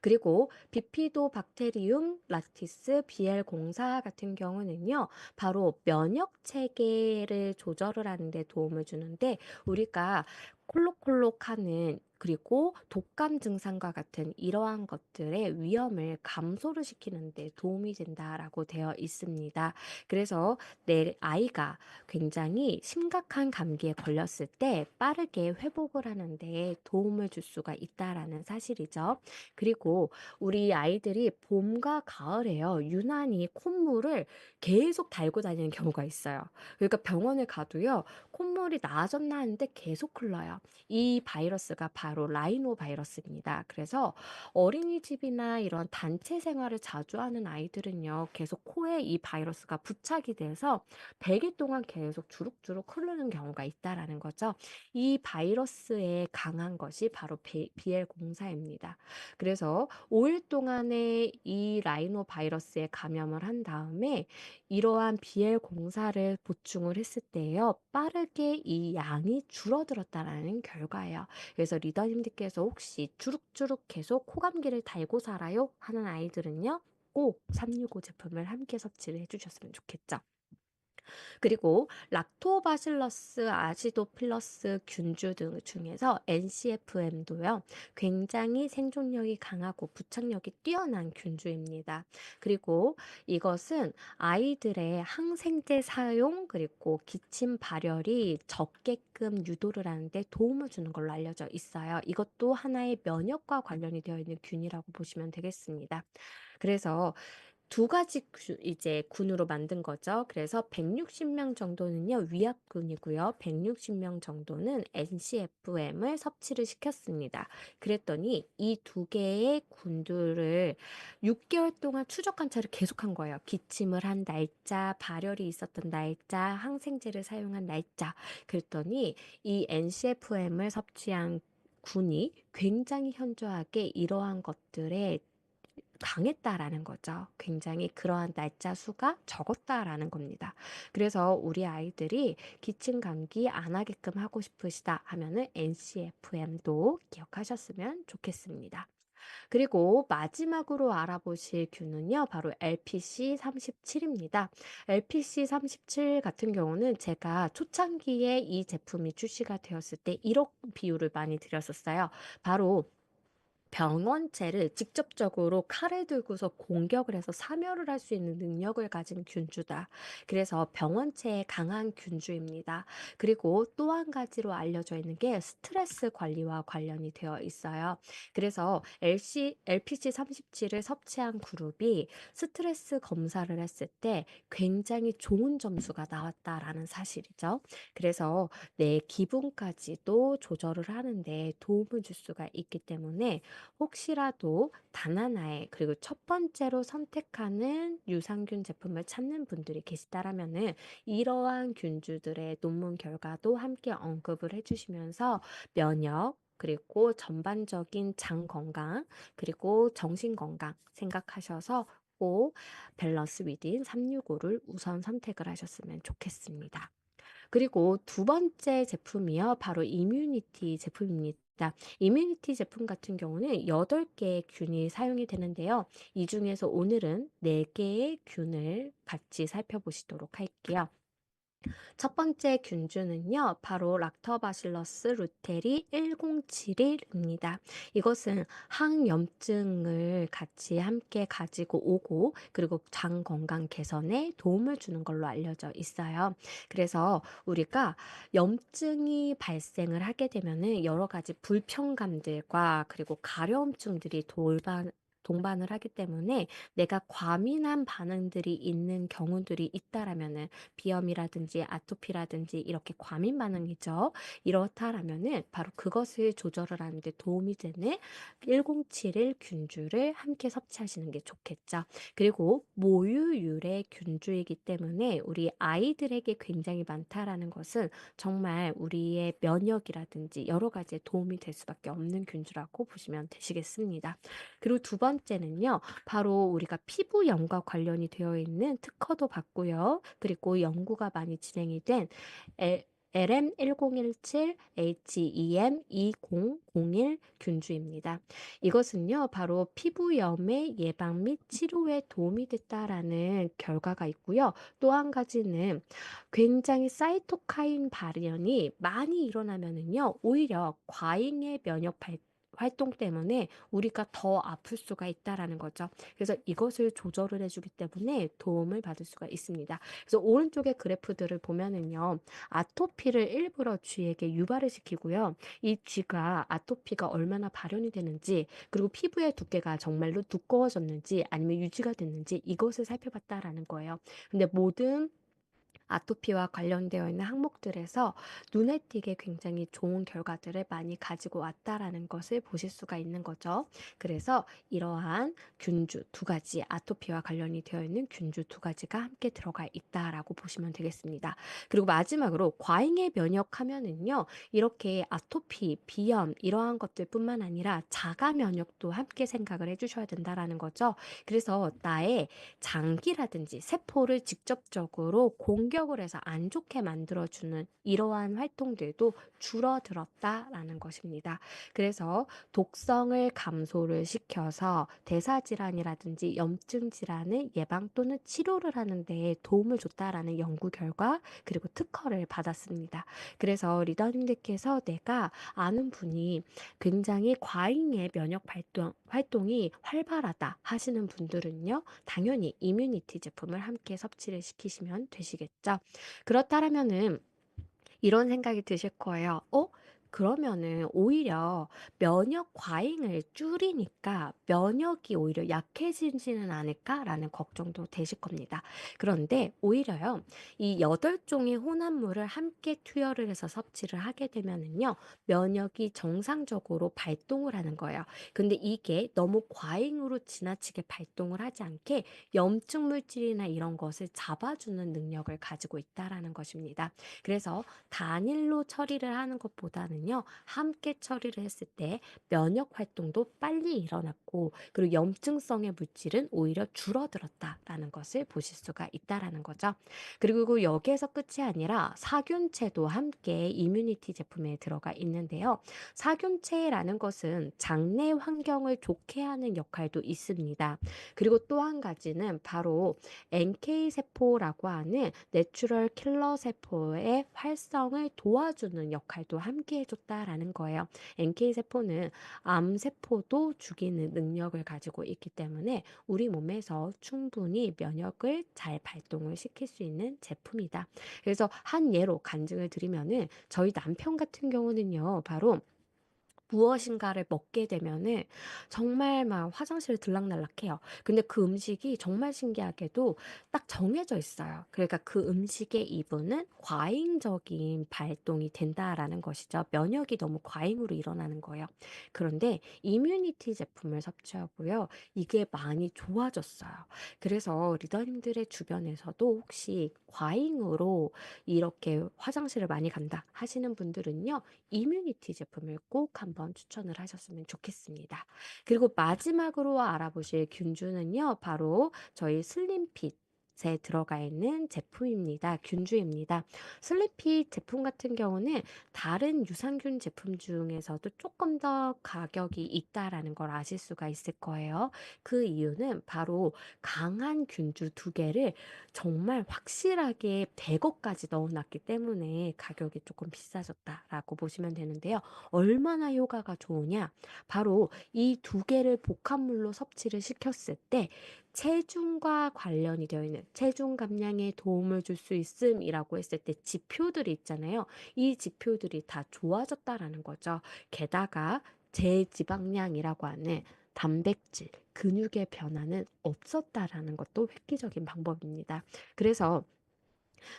그리고 비피도박테리움 라티스 BL04 같은 경우는요, 바로 면역 체계를 조절을 하는 데 도움을 주는데, 우리가 콜록콜록하는 그리고 독감 증상과 같은 이러한 것들의 위험을 감소를 시키는 데 도움이 된다라고 되어 있습니다. 그래서 내 아이가 굉장히 심각한 감기에 걸렸을 때 빠르게 회복을 하는 데 도움을 줄 수가 있다라는 사실이죠. 그리고 우리 아이들이 봄과 가을에요, 유난히 콧물을 계속 달고 다니는 경우가 있어요. 그러니까 병원을 가도요, 콧물이 나아졌나 하는데 계속 흘러요. 이 바이러스가 바로 라이노 바이러스입니다. 그래서 어린이집이나 이런 단체 생활을 자주 하는 아이들은요, 계속 코에 이 바이러스가 부착이 돼서 100일 동안 계속 주룩주룩 흐르는 경우가 있다라는 거죠. 이 바이러스에 강한 것이 바로 BL04입니다. 그래서 5일 동안의 이 라이노 바이러스에 감염을 한 다음에 이러한 BL04를 보충을 했을 때요, 빠르게 이 양이 줄어들었다라는 결과예요. 그래서 리더님들께서 혹시 주룩주룩 계속 코감기를 달고 살아요 하는 아이들은요, 꼭 365 제품을 함께 섭취를 해주셨으면 좋겠죠. 그리고 락토바실러스 아시도필러스 균주 등 중에서 NCFM도요, 굉장히 생존력이 강하고 부착력이 뛰어난 균주입니다. 그리고 이것은 아이들의 항생제 사용 그리고 기침 발열이 적게끔 유도를 하는데 도움을 주는 걸로 알려져 있어요. 이것도 하나의 면역과 관련이 되어 있는 균이라고 보시면 되겠습니다. 그래서 두 가지 이제 군으로 만든 거죠. 그래서 160명 정도는요, 위압군이고요. 160명 정도는 NCFM을 섭취를 시켰습니다. 그랬더니 이 두 개의 군들을 6개월 동안 추적 관찰을 계속한 거예요. 기침을 한 날짜, 발열이 있었던 날짜, 항생제를 사용한 날짜. 그랬더니 이 NCFM을 섭취한 군이 굉장히 현저하게 이러한 것들에 강했다라는 거죠. 굉장히 그러한 날짜 수가 적었다라는 겁니다. 그래서 우리 아이들이 기침 감기 안 하게끔 하고 싶으시다 하면은 NCFM도 기억하셨으면 좋겠습니다. 그리고 마지막으로 알아보실 균은요, 바로 LPC37입니다. LPC37 같은 경우는 제가 초창기에 이 제품이 출시가 되었을 때 이런 비유를 많이 드렸었어요. 바로 병원체를 직접적으로 칼을 들고서 공격을 해서 사멸을 할 수 있는 능력을 가진 균주다. 그래서 병원체에 강한 균주입니다. 그리고 또 한 가지로 알려져 있는 게 스트레스 관리와 관련이 되어 있어요. 그래서 LPC37을 섭취한 그룹이 스트레스 검사를 했을 때 굉장히 좋은 점수가 나왔다라는 사실이죠. 그래서 내 기분까지도 조절을 하는데 도움을 줄 수가 있기 때문에 혹시라도 단 하나의, 그리고 첫 번째로 선택하는 유산균 제품을 찾는 분들이 계시다라면은 이러한 균주들의 논문 결과도 함께 언급을 해주시면서 면역 그리고 전반적인 장 건강 그리고 정신 건강 생각하셔서 꼭 밸런스 위딘 365를 우선 선택을 하셨으면 좋겠습니다. 그리고 두 번째 제품이요, 바로 이뮤니티 제품입니다. 이뮤니티 제품 같은 경우는 8개의 균이 사용이 되는데요. 이 중에서 오늘은 4개의 균을 같이 살펴보시도록 할게요. 첫 번째 균주는요, 바로 락터바실러스 루테리 1071입니다. 이것은 항염증을 같이 함께 가지고 오고, 그리고 장 건강 개선에 도움을 주는 걸로 알려져 있어요. 그래서 우리가 염증이 발생을 하게 되면은 여러 가지 불편감들과 그리고 가려움증들이 동반을 하기 때문에 내가 과민한 반응들이 있는 경우들이 있다라면은 비염이라든지 아토피라든지 이렇게 과민 반응이죠. 이렇다라면은 바로 그것을 조절을 하는 데 도움이 되는 1071 균주를 함께 섭취하시는 게 좋겠죠. 그리고 모유율의 균주이기 때문에 우리 아이들에게 굉장히 많다라는 것은 정말 우리의 면역이라든지 여러 가지에 도움이 될 수밖에 없는 균주라고 보시면 되시겠습니다. 그리고 두 번째는요. 바로 우리가 피부염과 관련이 되어 있는 특허도 받고요. 그리고 연구가 많이 진행이 된 LM1017 HEM2001 균주입니다. 이것은요, 바로 피부염의 예방 및 치료에 도움이 됐다라는 결과가 있고요. 또 한 가지는 굉장히 사이토카인 발현이 많이 일어나면은요, 오히려 과잉의 면역 활동 때문에 우리가 더 아플 수가 있다라는 거죠. 그래서 이것을 조절을 해주기 때문에 도움을 받을 수가 있습니다. 그래서 오른쪽의 그래프들을 보면은요, 아토피를 일부러 쥐에게 유발을 시키고요. 이 쥐가 아토피가 얼마나 발현이 되는지, 그리고 피부의 두께가 정말로 두꺼워졌는지, 아니면 유지가 됐는지, 이것을 살펴봤다라는 거예요. 근데 모든 아토피와 관련되어 있는 항목들에서 눈에 띄게 굉장히 좋은 결과들을 많이 가지고 왔다라는 것을 보실 수가 있는 거죠. 그래서 이러한 균주 두 가지, 아토피와 관련이 되어 있는 균주 두 가지가 함께 들어가 있다라고 보시면 되겠습니다. 그리고 마지막으로 과잉의 면역하면은요, 이렇게 아토피, 비염 이러한 것들뿐만 아니라 자가 면역도 함께 생각을 해주셔야 된다라는 거죠. 그래서 나의 장기라든지 세포를 직접적으로 공격을 해서 안 좋게 만들어주는 이러한 활동들도 줄어들었다라는 것입니다. 그래서 독성을 감소를 시켜서 대사질환이라든지 염증 질환을 예방 또는 치료를 하는 데 도움을 줬다라는 연구 결과 그리고 특허를 받았습니다. 그래서 리더님들께서 내가 아는 분이 굉장히 과잉의 면역 활동이 활발하다 하시는 분들은요, 당연히 이뮤니티 제품을 함께 섭취를 시키시면 되시겠죠. 그렇다면은 이런 생각이 드실 거예요. 그러면은 오히려 면역 과잉을 줄이니까 면역이 오히려 약해지지는 않을까라는 걱정도 되실 겁니다. 그런데 오히려요, 이 8종의 혼합물을 함께 투여를 해서 섭취를 하게 되면은요, 면역이 정상적으로 발동을 하는 거예요. 근데 이게 너무 과잉으로 지나치게 발동을 하지 않게 염증 물질이나 이런 것을 잡아주는 능력을 가지고 있다라는 것입니다. 그래서 단일로 처리를 하는 것보다는요, 함께 처리를 했을 때 면역 활동도 빨리 일어났고, 그리고 염증성의 물질은 오히려 줄어들었다라는 것을 보실 수가 있다라는 거죠. 그리고 여기에서 끝이 아니라 사균체도 함께 이뮤니티 제품에 들어가 있는데요. 사균체라는 것은 장내 환경을 좋게 하는 역할도 있습니다. 그리고 또 한 가지는 바로 NK 세포라고 하는 내추럴 킬러 세포의 활성을 도와주는 역할도 함께 해줬다라는 거예요. NK 세포는 암 세포도 죽이는 능력을 가지고 있기 때문에 우리 몸에서 충분히 면역을 잘 발동을 시킬 수 있는 제품이다. 그래서 한 예로 간증을 드리면은 저희 남편 같은 경우는요, 바로 무엇인가를 먹게 되면은 정말 막 화장실을 들락날락해요. 근데 그 음식이 정말 신기하게도 딱 정해져 있어요. 그러니까 그 음식의 이분은 과잉적인 발동이 된다라는 것이죠. 면역이 너무 과잉으로 일어나는 거예요. 그런데 이뮤니티 제품을 섭취하고요, 이게 많이 좋아졌어요. 그래서 리더님들의 주변에서도 혹시 과잉으로 이렇게 화장실을 많이 간다 하시는 분들은요, 이뮤니티 제품을 꼭 한번 추천을 하셨으면 좋겠습니다. 그리고 마지막으로 알아보실 균주는요, 바로 저희 슬림핏 에 들어가 있는 제품입니다. 균주입니다. 슬리핏 제품 같은 경우는 다른 유산균 제품 중에서도 조금 더 가격이 있다라는 걸 아실 수가 있을 거예요. 그 이유는 바로 강한 균주 두 개를 정말 확실하게 100억까지 넣어놨기 때문에 가격이 조금 비싸졌다라고 보시면 되는데요. 얼마나 효과가 좋으냐? 바로 이 두 개를 복합물로 섭취를 시켰을 때 체중과 관련이 되어 있는 체중 감량에 도움을 줄 수 있음이라고 했을 때 지표들이 있잖아요. 이 지표들이 다 좋아졌다라는 거죠. 게다가 제지방량이라고 하는 단백질, 근육의 변화는 없었다라는 것도 획기적인 방법입니다. 그래서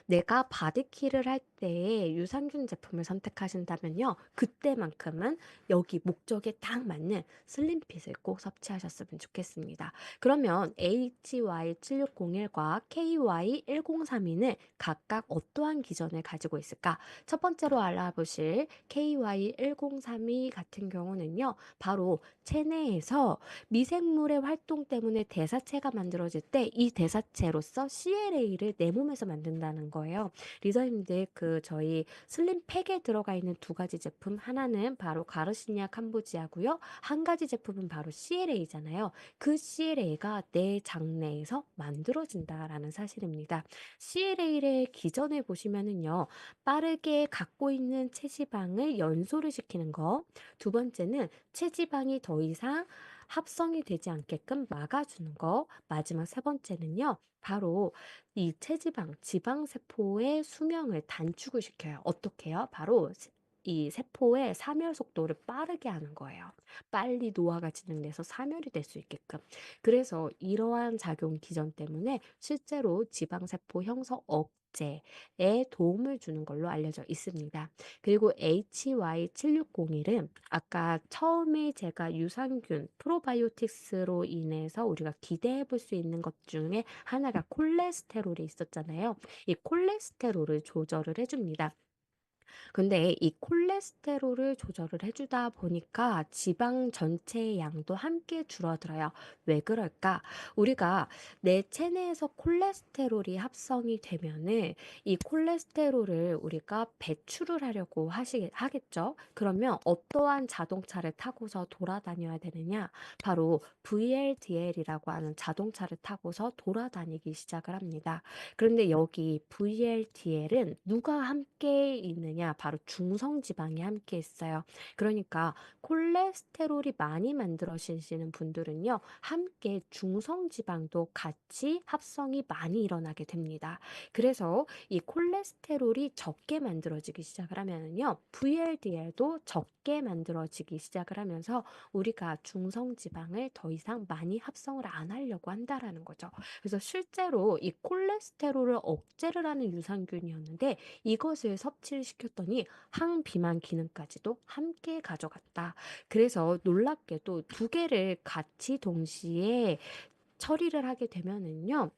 내가 바디킬을 할 때에 유산균 제품을 선택하신다면요. 그때만큼은 여기 목적에 딱 맞는 슬림핏을 꼭 섭취하셨으면 좋겠습니다. 그러면 HY7601과 KY1032는 각각 어떠한 기전을 가지고 있을까? 첫 번째로 알아보실 KY1032 같은 경우는요. 바로 체내에서 미생물의 활동 때문에 대사체가 만들어질 때 이 대사체로서 CLA를 내 몸에서 만든다는 거예요. 리더님들 저희 슬림팩에 들어가 있는 두 가지 제품 하나는 바로 가르시니아 캄보지아고요. 한 가지 제품은 바로 CLA잖아요. 그 CLA가 내 장내에서 만들어진다라는 사실입니다. CLA의 기전을 보시면은요. 빠르게 갖고 있는 체지방을 연소를 시키는 거. 두 번째는 체지방이 더 이상 합성이 되지 않게끔 막아주는 거. 마지막 세 번째는요. 바로 이 체지방, 지방세포의 수명을 단축을 시켜요. 어떻게 해요? 바로 이 세포의 사멸 속도를 빠르게 하는 거예요. 빨리 노화가 진행돼서 사멸이 될 수 있게끔. 그래서 이러한 작용 기전 때문에 실제로 지방세포 형성 억제에 도움을 주는 걸로 알려져 있습니다. 그리고 HY7601은 아까 처음에 제가 유산균, 프로바이오틱스로 인해서 우리가 기대해 볼 수 있는 것 중에 하나가 콜레스테롤이 있었잖아요. 이 콜레스테롤을 조절을 해줍니다. 근데 이 콜레스테롤을 조절을 해주다 보니까 지방 전체의 양도 함께 줄어들어요. 왜 그럴까? 우리가 내 체내에서 콜레스테롤이 합성이 되면은 이 콜레스테롤을 우리가 배출을 하려고 하겠죠? 그러면 어떠한 자동차를 타고서 돌아다녀야 되느냐? 바로 VLDL이라고 하는 자동차를 타고서 돌아다니기 시작을 합니다. 그런데 여기 VLDL은 누가 함께 있느냐? 바로 중성지방이 함께 있어요. 그러니까 콜레스테롤이 많이 만들어지시는 분들은요, 함께 중성지방도 같이 합성이 많이 일어나게 됩니다. 그래서 이 콜레스테롤이 적게 만들어지기 시작을 하면요, VLDL도 적게 만들어지기 시작을 하면서 우리가 중성지방을 더 이상 많이 합성을 안 하려고 한다라는 거죠. 그래서 실제로 이 콜레스테롤을 억제를 하는 유산균이었는데 이것을 섭취를 시켰더니 항비만 기능까지도 함께 가져갔다. 그래서 놀랍게도 두 개를 같이 동시에 처리를 하게 되면은요.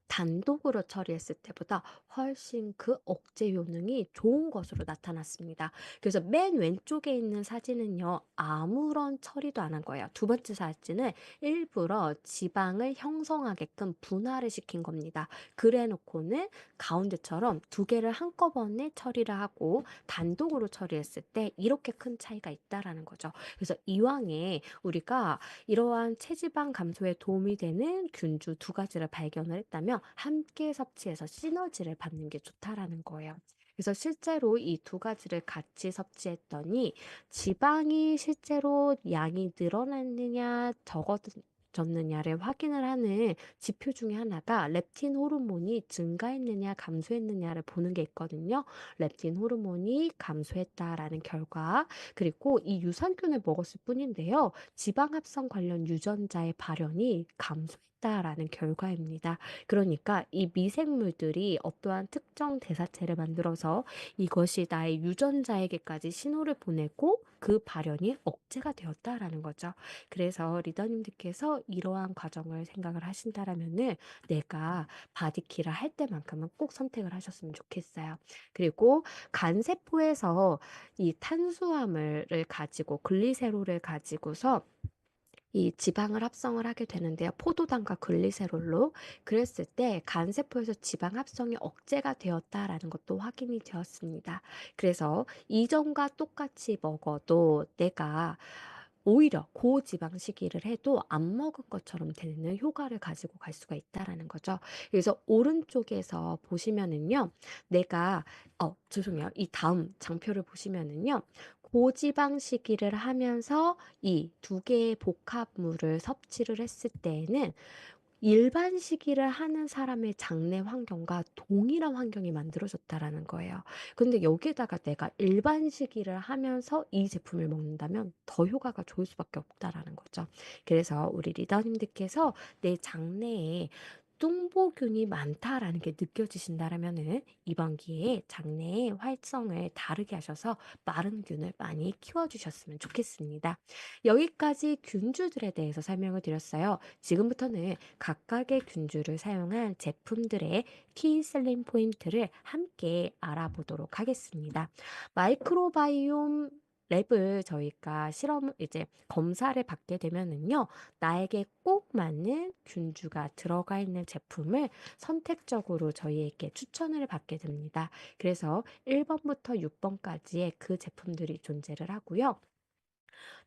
단독으로 처리했을 때보다 훨씬 그 억제 효능이 좋은 것으로 나타났습니다. 그래서 맨 왼쪽에 있는 사진은요, 아무런 처리도 안 한 거예요. 두 번째 사진은 일부러 지방을 형성하게끔 분할을 시킨 겁니다. 그래 놓고는 가운데처럼 두 개를 한꺼번에 처리를 하고 단독으로 처리했을 때 이렇게 큰 차이가 있다라는 거죠. 그래서 이왕에 우리가 이러한 체지방 감소에 도움이 되는 균주 두 가지를 발견을 했다면 함께 섭취해서 시너지를 받는 게 좋다라는 거예요. 그래서 실제로 이 두 가지를 같이 섭취했더니 지방이 실제로 양이 늘어났느냐 적어졌느냐를 확인을 하는 지표 중에 하나가 렙틴 호르몬이 증가했느냐 감소했느냐를 보는 게 있거든요. 렙틴 호르몬이 감소했다라는 결과, 그리고 이 유산균을 먹었을 뿐인데요. 지방 합성 관련 유전자의 발현이 감소했다라는 결과입니다. 그러니까 이 미생물들이 어떠한 특정 대사체를 만들어서 이것이 나의 유전자에게까지 신호를 보내고 그 발현이 억제가 되었다라는 거죠. 그래서 리더님들께서 이러한 과정을 생각을 하신다라면은 내가 바디키를 할 때만큼은 꼭 선택을 하셨으면 좋겠어요. 그리고 간세포에서 이 탄수화물을 가지고 글리세롤을 가지고서 이 지방을 합성을 하게 되는데요. 포도당과 글리세롤로. 그랬을 때 간세포에서 지방 합성이 억제가 되었다라는 것도 확인이 되었습니다. 그래서 이전과 똑같이 먹어도 내가 오히려 고지방 식이를 해도 안 먹은 것처럼 되는 효과를 가지고 갈 수가 있다라는 거죠. 그래서 오른쪽에서 보시면은요. 내가 죄송해요. 이 다음 장표를 보시면은요. 고지방 식이를 하면서 이 두 개의 복합물을 섭취를 했을 때에는 일반 시기를 하는 사람의 장내 환경과 동일한 환경이 만들어졌다라는 거예요. 근데 여기에다가 내가 일반 시기를 하면서 이 제품을 먹는다면 더 효과가 좋을 수밖에 없다라는 거죠. 그래서 우리 리더님들께서 내 장내에 뚱보균이 많다라는 게 느껴지신다라면은 이번 기회에 장내의 활성을 다르게 하셔서 마른 균을 많이 키워주셨으면 좋겠습니다. 여기까지 균주들에 대해서 설명을 드렸어요. 지금부터는 각각의 균주를 사용한 제품들의 키 셀링 포인트를 함께 알아보도록 하겠습니다. 마이크로바이옴 랩을 저희가 실험 이제 검사를 받게 되면은요. 나에게 꼭 맞는 균주가 들어가 있는 제품을 선택적으로 저희에게 추천을 받게 됩니다. 그래서 1번부터 6번까지의 그 제품들이 존재를 하고요.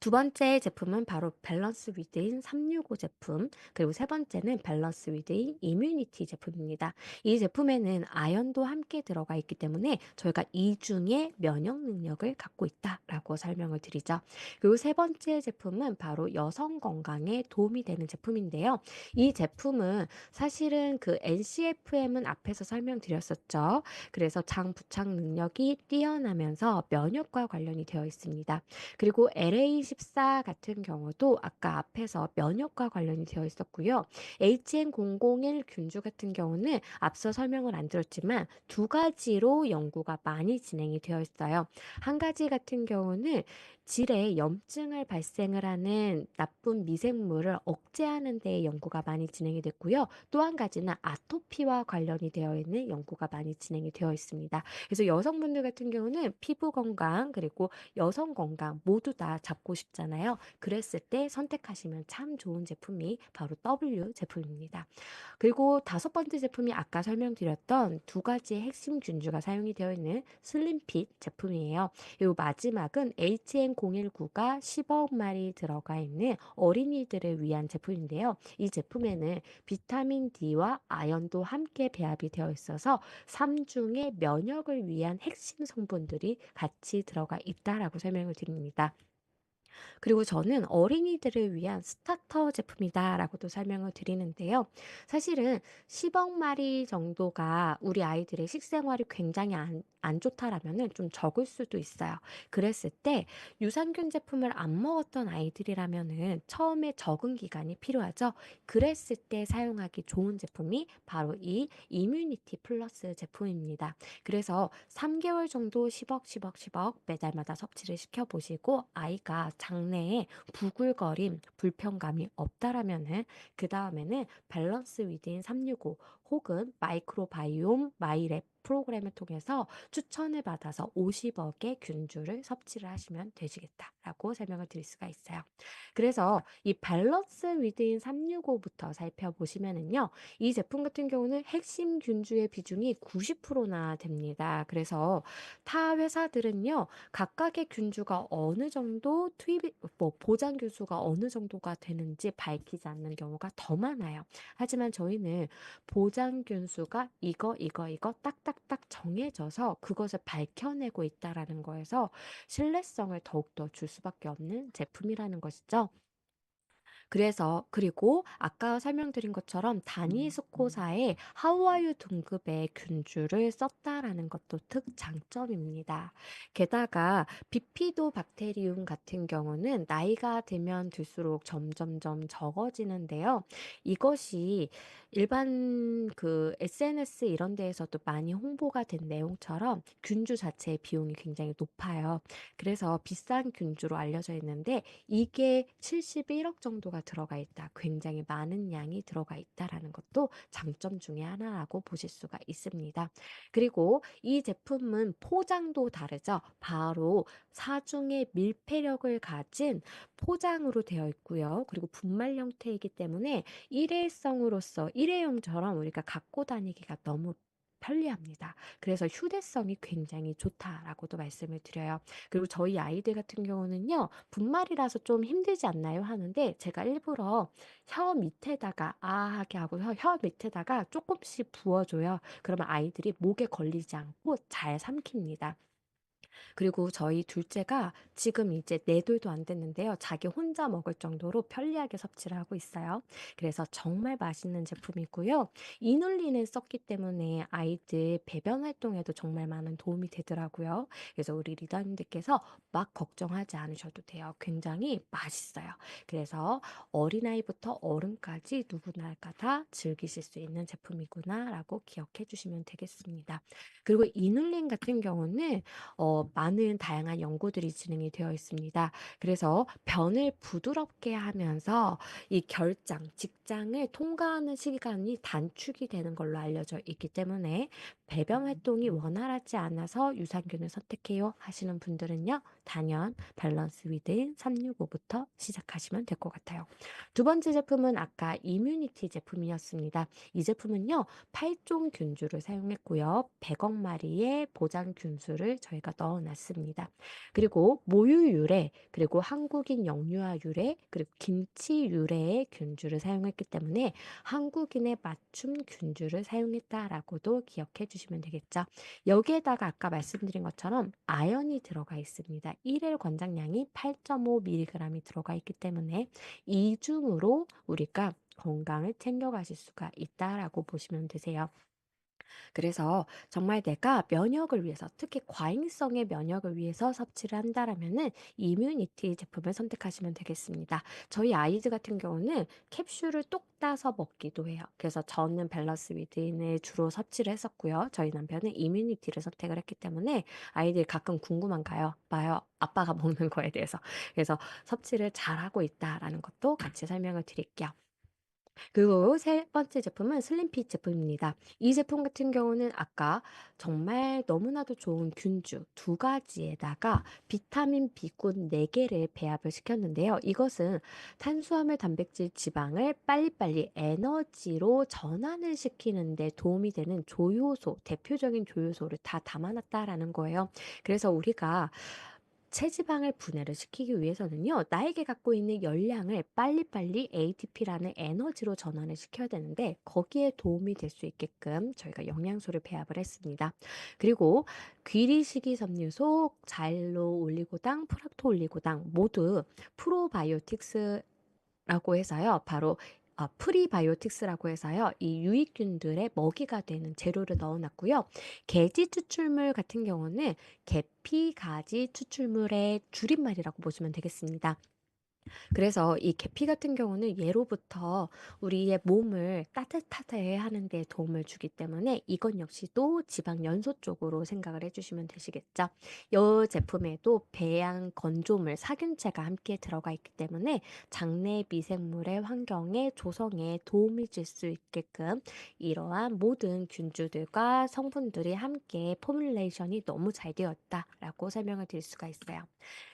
두 번째 제품은 바로 밸런스 위드인 365 제품, 그리고 세 번째는 밸런스 위드인 이뮤니티 제품입니다. 이 제품에는 아연도 함께 들어가 있기 때문에 저희가 이중의 면역 능력을 갖고 있다라고 설명을 드리죠. 그리고 세 번째 제품은 바로 여성 건강에 도움이 되는 제품인데요. 이 제품은 사실은 그 NCFM은 앞에서 설명드렸었죠. 그래서 장 부착 능력이 뛰어나면서 면역과 관련이 되어 있습니다. 그리고 LA14 같은 경우도 아까 앞에서 면역과 관련이 되어 있었고요. HN001 균주 같은 경우는 앞서 설명을 안 드렸지만 두 가지로 연구가 많이 진행이 되어 있어요. 한 가지 같은 경우는 질에 염증을 발생을 하는 나쁜 미생물을 억제하는 데 연구가 많이 진행이 됐고요. 또 한 가지는 아토피와 관련이 되어 있는 연구가 많이 진행이 되어 있습니다. 그래서 여성분들 같은 경우는 피부 건강 그리고 여성 건강 모두 다 잡고 싶잖아요. 그랬을 때 선택하시면 참 좋은 제품이 바로 W 제품입니다. 그리고 다섯 번째 제품이 아까 설명드렸던 두 가지의 핵심 균주가 사용이 되어 있는 슬림핏 제품이에요. 그리고 마지막은 HN019가 10억 마리 들어가 있는 어린이들을 위한 제품인데요. 이 제품에는 비타민 D와 아연도 함께 배합이 되어 있어서 삼중의 면역을 위한 핵심 성분들이 같이 들어가 있다라고 설명을 드립니다. 그리고 저는 어린이들을 위한 스타터 제품이다라고도 설명을 드리는데요. 사실은 10억 마리 정도가 우리 아이들의 식생활이 굉장히 안 좋다라면은 좀 적을 수도 있어요. 그랬을 때 유산균 제품을 안 먹었던 아이들이라면은 처음에 적응 기간이 필요하죠. 그랬을 때 사용하기 좋은 제품이 바로 이 이뮤니티 플러스 제품입니다. 그래서 3개월 정도 10억, 10억, 10억 매달마다 섭취를 시켜보시고 아이가 장내에 부글거림, 불편감이 없다라면은 그 다음에는 밸런스 위드인 365 혹은 마이크로바이옴 마이랩 프로그램을 통해서 추천을 받아서 50억의 균주를 섭취를 하시면 되시겠다라고 설명을 드릴 수가 있어요. 그래서 이 밸런스 위드인 365부터 살펴보시면은요. 이 제품 같은 경우는 핵심 균주의 비중이 90%나 됩니다. 그래서 타 회사들은요, 각각의 균주가 어느 정도 보장 균수가 어느 정도가 되는지 밝히지 않는 경우가 더 많아요. 하지만 저희는 보장 균수가 이거 딱딱딱 정해져서 그것을 밝혀내고 있다라는 거에서 신뢰성을 더욱더 줄 수밖에 없는 제품이라는 것이죠. 그래서 그리고 아까 설명드린 것처럼 다니스코사의 하와이유 등급의 균주를 썼다라는 것도 특장점입니다. 게다가 비피도 박테리움 같은 경우는 나이가 들면 들수록 점점점 적어지는데요. 이것이 일반 그 SNS 이런 데에서도 많이 홍보가 된 내용처럼 균주 자체의 비용이 굉장히 높아요. 그래서 비싼 균주로 알려져 있는데 이게 71억 정도가 들어가 있다. 굉장히 많은 양이 들어가 있다라는 것도 장점 중에 하나라고 보실 수가 있습니다. 그리고 이 제품은 포장도 다르죠. 바로 사중의 밀폐력을 가진 포장으로 되어 있고요. 그리고 분말 형태이기 때문에 일회성으로서 일회용처럼 우리가 갖고 다니기가 너무 편리합니다. 그래서 휴대성이 굉장히 좋다라고도 말씀을 드려요. 그리고 저희 아이들 같은 경우는요, 분말이라서 좀 힘들지 않나요? 하는데 제가 일부러 혀 밑에다가 하게 하고 혀 밑에다가 조금씩 부어줘요. 그러면 아이들이 목에 걸리지 않고 잘 삼킵니다. 그리고 저희 둘째가 지금 이제 4 돌도 안 됐는데요. 자기 혼자 먹을 정도로 편리하게 섭취를 하고 있어요. 그래서 정말 맛있는 제품이고요. 이눌린을 썼기 때문에 아이들 배변 활동에도 정말 많은 도움이 되더라고요. 그래서 우리 리더님들께서 막 걱정하지 않으셔도 돼요. 굉장히 맛있어요. 그래서 어린아이부터 어른까지 누구나가 다 즐기실 수 있는 제품이구나라고 기억해 주시면 되겠습니다. 그리고 이눌린 같은 경우는 많은 다양한 연구들이 진행이 되어 있습니다. 그래서 변을 부드럽게 하면서 이 결장, 직장을 통과하는 시간이 단축이 되는 걸로 알려져 있기 때문에 배변 활동이 원활하지 않아서 유산균을 선택해요 하시는 분들은요, 단연 밸런스 위드 365부터 시작하시면 될 것 같아요. 두 번째 제품은 아까 이뮤니티 제품이었습니다. 이 제품은요, 8종 균주를 사용했고요. 100억 마리의 보장 균수를 저희가 넣어 놨습니다. 그리고 모유 유래, 그리고 한국인 영유아 유래, 그리고 김치 유래의 균주를 사용했기 때문에 한국인의 맞춤 균주를 사용했다라고도 기억해 주시면 되겠죠. 여기에다가 아까 말씀드린 것처럼 아연이 들어가 있습니다. 1일 권장량이 8.5mg이 들어가 있기 때문에 이중으로 우리가 건강을 챙겨가실 수가 있다라고 보시면 되세요. 그래서 정말 내가 면역을 위해서, 특히 과잉성의 면역을 위해서 섭취를 한다라면은 이뮤니티 제품을 선택하시면 되겠습니다. 저희 아이들 같은 경우는 캡슐을 똑 따서 먹기도 해요. 그래서 저는 밸런스 위드인을 주로 섭취를 했었고요. 저희 남편은 이뮤니티를 선택을 했기 때문에 아이들이 가끔 궁금한 가요. 봐요. 아빠가 먹는 거에 대해서. 그래서 섭취를 잘하고 있다라는 것도 같이 설명을 드릴게요. 그리고 세 번째 제품은 슬림핏 제품입니다. 이 제품 같은 경우는 아까 정말 너무나도 좋은 균주 두 가지에다가 비타민 B군 4개를 배합을 시켰는데요. 이것은 탄수화물, 단백질, 지방을 빨리빨리 에너지로 전환을 시키는 데 도움이 되는 조효소, 대표적인 조효소를 다 담아놨다라는 거예요. 그래서 우리가 체지방을 분해를 시키기 위해서는요, 나에게 갖고 있는 열량을 빨리빨리 ATP라는 에너지로 전환을 시켜야 되는데, 거기에 도움이 될 수 있게끔 저희가 영양소를 배합을 했습니다. 그리고 귀리 식이섬유소, 자일로 올리고당, 프락토 올리고당 모두 프로바이오틱스 라고 해서요. 바로 프리바이오틱스라고 해서요. 이 유익균들의 먹이가 되는 재료를 넣어 놨고요. 계지 추출물 같은 경우는 계피 가지 추출물의 줄임말이라고 보시면 되겠습니다. 그래서 이 계피 같은 경우는 예로부터 우리의 몸을 따뜻하게 하는 데 도움을 주기 때문에 이건 역시도 지방 연소 쪽으로 생각을 해주시면 되시겠죠. 이 제품에도 배양 건조물 살균제가 함께 들어가 있기 때문에 장내 미생물의 환경에 조성에 도움이 줄 수 있게끔 이러한 모든 균주들과 성분들이 함께 포뮬레이션이 너무 잘 되었다라고 설명을 드릴 수가 있어요.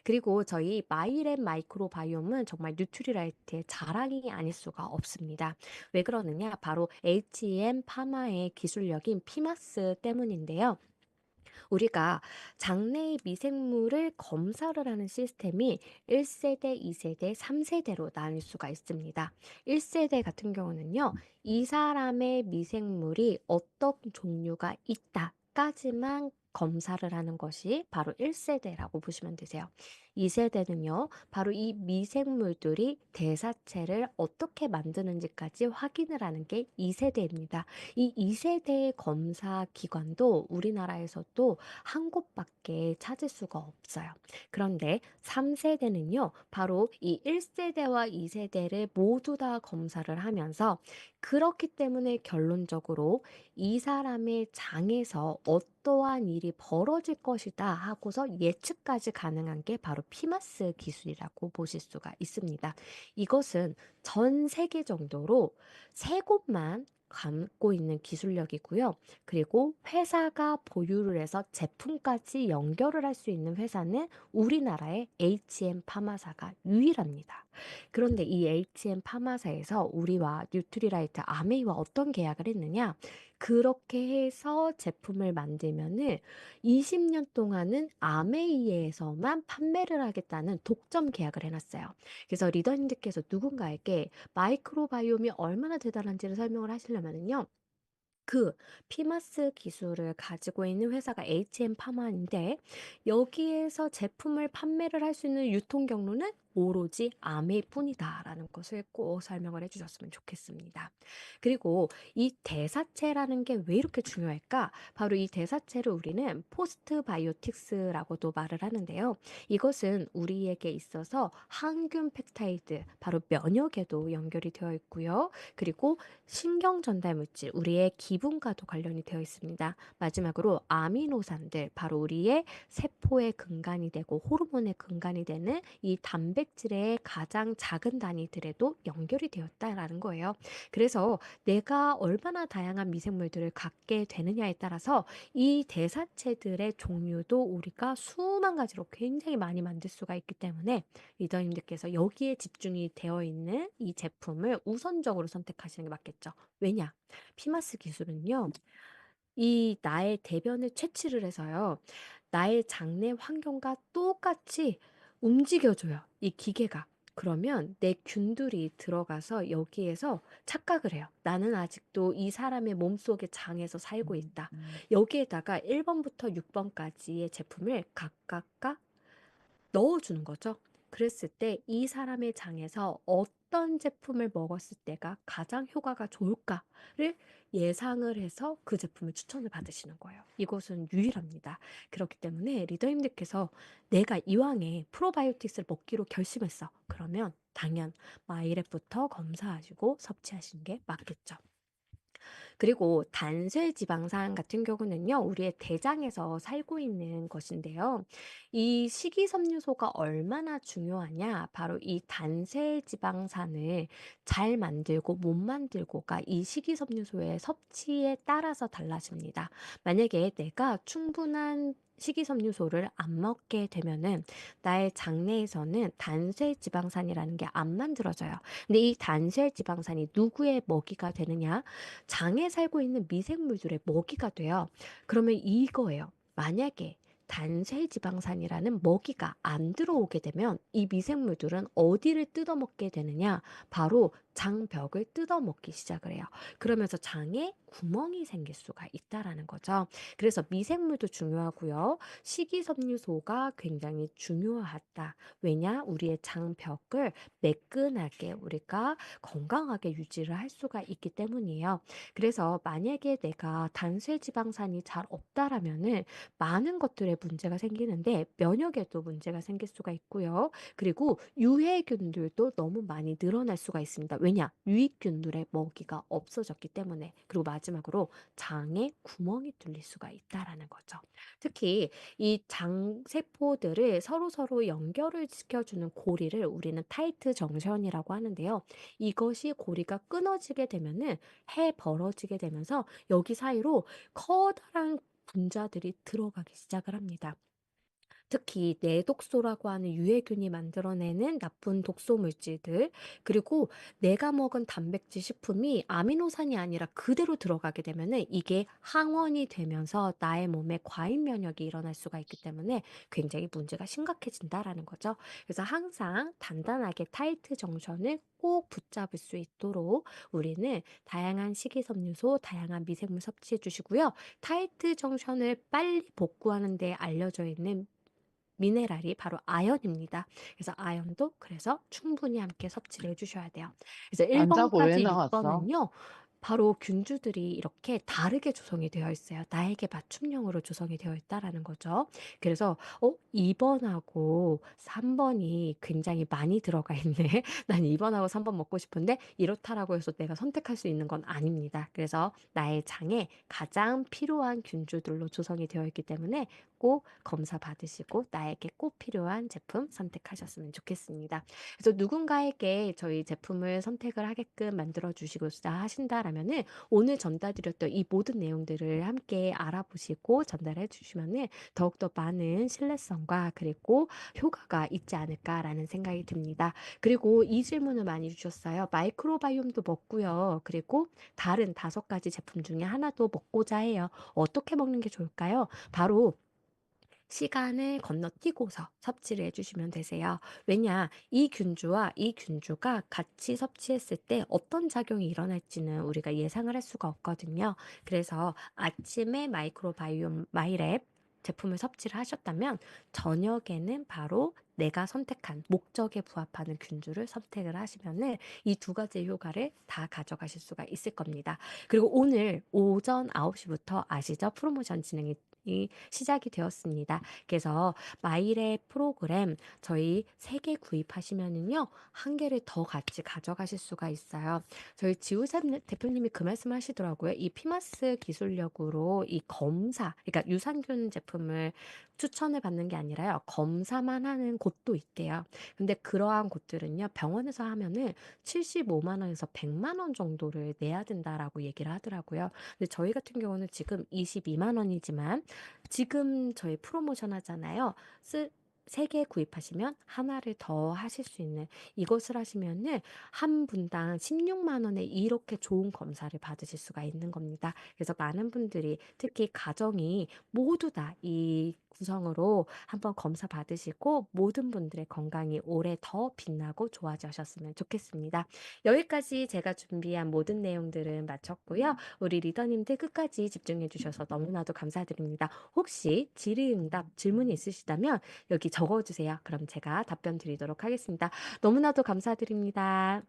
그리고 저희 마이랩 마이크로바이옴은 정말 뉴트리라이트의 자랑이 아닐 수가 없습니다. 왜 그러느냐? 바로 HM 파마의 기술력인 피마스 때문인데요. 우리가 장내의 미생물을 검사를 하는 시스템이 1세대, 2세대, 3세대로 나뉠 수가 있습니다. 1세대 같은 경우는요, 이 사람의 미생물이 어떤 종류가 있다. 까지만 검사를 하는 것이 바로 1세대라고 보시면 되세요. 2세대는요, 바로 이 미생물들이 대사체를 어떻게 만드는지까지 확인을 하는 게 2세대입니다. 이 2세대의 검사 기관도 우리나라에서도 한 곳밖에 찾을 수가 없어요. 그런데 3세대는요, 바로 이 1세대와 2세대를 모두 다 검사를 하면서 그렇기 때문에 결론적으로 이 사람의 장에서 어떠한 일이 벌어질 것이다 하고서 예측까지 가능한 게 바로 피마스 기술이라고 보실 수가 있습니다. 이것은 전 세계 정도로 세 곳만 갖고 있는 기술력이고요. 그리고 회사가 보유를 해서 제품까지 연결을 할 수 있는 회사는 우리나라의 HM 파마사가 유일합니다. 그런데 이 HM 파마사에서 우리와 뉴트리라이트 아메이와 어떤 계약을 했느냐? 그렇게 해서 제품을 만들면은 20년 동안은 아메이에서만 판매를 하겠다는 독점 계약을 해놨어요. 그래서 리더님들께서 누군가에게 마이크로바이옴이 얼마나 대단한지를 설명을 하시려면요. 그 피마스 기술을 가지고 있는 회사가 HM 파마인데 여기에서 제품을 판매를 할 수 있는 유통 경로는 오로지 아메이뿐이다라는 것을 꼭 설명을 해 주셨으면 좋겠습니다. 그리고 이 대사체라는 게 왜 이렇게 중요할까? 바로 이 대사체를 우리는 포스트 바이오틱스라고도 말을 하는데요. 이것은 우리에게 있어서 항균 펩타이드, 바로 면역에도 연결이 되어 있고요. 그리고 신경 전달 물질, 우리의 기분과도 관련이 되어 있습니다. 마지막으로 아미노산들, 바로 우리의 세포의 근간이 되고 호르몬의 근간이 되는 이 단백질의 가장 작은 단위들에도 연결이 되었다라는 거예요. 그래서 내가 얼마나 다양한 미생물들을 갖게 되느냐에 따라서 이 대사체들의 종류도 우리가 수만 가지로 굉장히 많이 만들 수가 있기 때문에 리더님들께서 여기에 집중이 되어 있는 이 제품을 우선적으로 선택하시는 게 맞겠죠. 왜냐? 피마스 기술은요. 이 나의 대변을 채취를 해서요. 나의 장내 환경과 똑같이 움직여줘요. 이 기계가. 그러면 내 균들이 들어가서 여기에서 착각을 해요. 나는 아직도 이 사람의 몸속의 장에서 살고 있다. 여기에다가 1번부터 6번까지의 제품을 각각각 넣어주는 거죠. 그랬을 때 이 사람의 장에서 어떤 제품을 먹었을 때가 가장 효과가 좋을까를 예상을 해서 그 제품을 추천을 받으시는 거예요. 이것은 유일합니다. 그렇기 때문에 리더님들께서 내가 이왕에 프로바이오틱스를 먹기로 결심했어. 그러면 당연 마이랩부터 검사하시고 섭취하시는 게 맞겠죠. 그리고 단쇄 지방산 같은 경우는요, 우리의 대장에서 살고 있는 것인데요. 이 식이섬유소가 얼마나 중요하냐? 바로 이 단쇄 지방산을 잘 만들고 못 만들고가 이 식이섬유소의 섭취에 따라서 달라집니다. 만약에 내가 충분한 식이섬유소를 안 먹게 되면은 나의 장내에서는 단쇄 지방산이라는 게 안 만들어져요. 근데 이 단쇄 지방산이 누구의 먹이가 되느냐? 장에 살고 있는 미생물들의 먹이가 돼요. 그러면 이거예요. 만약에 단쇄지방산이라는 먹이가 안 들어오게 되면 이 미생물들은 어디를 뜯어먹게 되느냐? 바로 장벽을 뜯어먹기 시작을 해요. 그러면서 장에 구멍이 생길 수가 있다라는 거죠. 그래서 미생물도 중요하고요. 식이섬유소가 굉장히 중요하다. 왜냐? 우리의 장벽을 매끈하게 우리가 건강하게 유지를 할 수가 있기 때문이에요. 그래서 만약에 내가 단쇄 지방산이 잘 없다라면은 많은 것들에 문제가 생기는데 면역에도 문제가 생길 수가 있고요. 그리고 유해균들도 너무 많이 늘어날 수가 있습니다. 왜냐? 유익균들의 먹이가 없어졌기 때문에. 그리고 마지막으로 장에 구멍이 뚫릴 수가 있다라는 거죠. 특히 이 장 세포들을 서로서로 연결을 시켜주는 고리를 우리는 타이트 정션이라고 하는데요. 이것이 고리가 끊어지게 되면은 해 벌어지게 되면서 여기 사이로 커다란 분자들이 들어가기 시작을 합니다. 특히 내독소라고 하는 유해균이 만들어내는 나쁜 독소 물질들, 그리고 내가 먹은 단백질 식품이 아미노산이 아니라 그대로 들어가게 되면은 이게 항원이 되면서 나의 몸에 과잉 면역이 일어날 수가 있기 때문에 굉장히 문제가 심각해진다라는 거죠. 그래서 항상 단단하게 타이트 정션을 꼭 붙잡을 수 있도록 우리는 다양한 식이섬유소, 다양한 미생물 섭취해 주시고요. 타이트 정션을 빨리 복구하는 데 알려져 있는 미네랄이 바로 아연입니다. 그래서 아연도 그래서 충분히 함께 섭취를 해 주셔야 돼요. 그래서 1 안 자고 왜 번까지 6 나갔어? 번은요. 바로 균주들이 이렇게 다르게 조성이 되어 있어요. 나에게 맞춤형으로 조성이 되어 있다라는 거죠. 그래서 2 번하고 3 번이 굉장히 많이 들어가 있네. 난 2 번하고 3번 먹고 싶은데 이렇다라고 해서 내가 선택할 수 있는 건 아닙니다. 그래서 나의 장에 가장 필요한 균주들로 조성이 되어 있기 때문에 꼭 검사 받으시고 나에게 꼭 필요한 제품 선택하셨으면 좋겠습니다. 그래서 누군가에게 저희 제품을 선택을 하게끔 만들어 주시고자 하신다라면은 오늘 전달드렸던 이 모든 내용들을 함께 알아보시고 전달해 주시면은 더욱더 많은 신뢰성과 그리고 효과가 있지 않을까라는 생각이 듭니다. 그리고 이 질문을 많이 주셨어요. 마이크로바이옴도 먹고요. 그리고 다른 5가지 제품 중에 하나도 먹고자 해요. 어떻게 먹는 게 좋을까요? 바로 시간을 건너뛰고서 섭취를 해 주시면 되세요. 왜냐 이 균주와 이 균주가 같이 섭취했을 때 어떤 작용이 일어날지는 우리가 예상을 할 수가 없거든요. 그래서 아침에 마이크로바이옴 마이랩 제품을 섭취를 하셨다면 저녁에는 바로 내가 선택한 목적에 부합하는 균주를 선택을 하시면은 이 두 가지의 효과를 다 가져가실 수가 있을 겁니다. 그리고 오늘 오전 9시 부터 아시죠? 프로모션 진행이 시작이 되었습니다. 그래서 마이랩 프로그램 저희 3개 구입하시면은요. 1개를 더 같이 가져가실 수가 있어요. 저희 지우샘 대표님이 그 말씀하시더라고요. 이 피마스 기술력으로 이 검사 그러니까 유산균 제품을 추천을 받는 게 아니라요. 검사만 하는 곳도 있대요. 근데 그러한 곳들은요. 병원에서 하면은 75만 원에서 100만 원 정도를 내야 된다라고 얘기를 하더라고요. 근데 저희 같은 경우는 지금 22만 원이지만 지금 저희 프로모션 하잖아요. 쓰 3개 구입하시면 하나를 더 하실 수 있는 이것을 하시면은 한 분당 16만 원에 이렇게 좋은 검사를 받으실 수가 있는 겁니다. 그래서 많은 분들이 특히 가정이 모두 다 이 구성으로 한번 검사 받으시고 모든 분들의 건강이 올해 더 빛나고 좋아지셨으면 좋겠습니다. 여기까지 제가 준비한 모든 내용들은 마쳤고요. 우리 리더님들 끝까지 집중해 주셔서 너무나도 감사드립니다. 혹시 질의응답 질문이 있으시다면 여기 적어 주세요. 그럼 제가 답변 드리도록 하겠습니다. 너무나도 감사드립니다.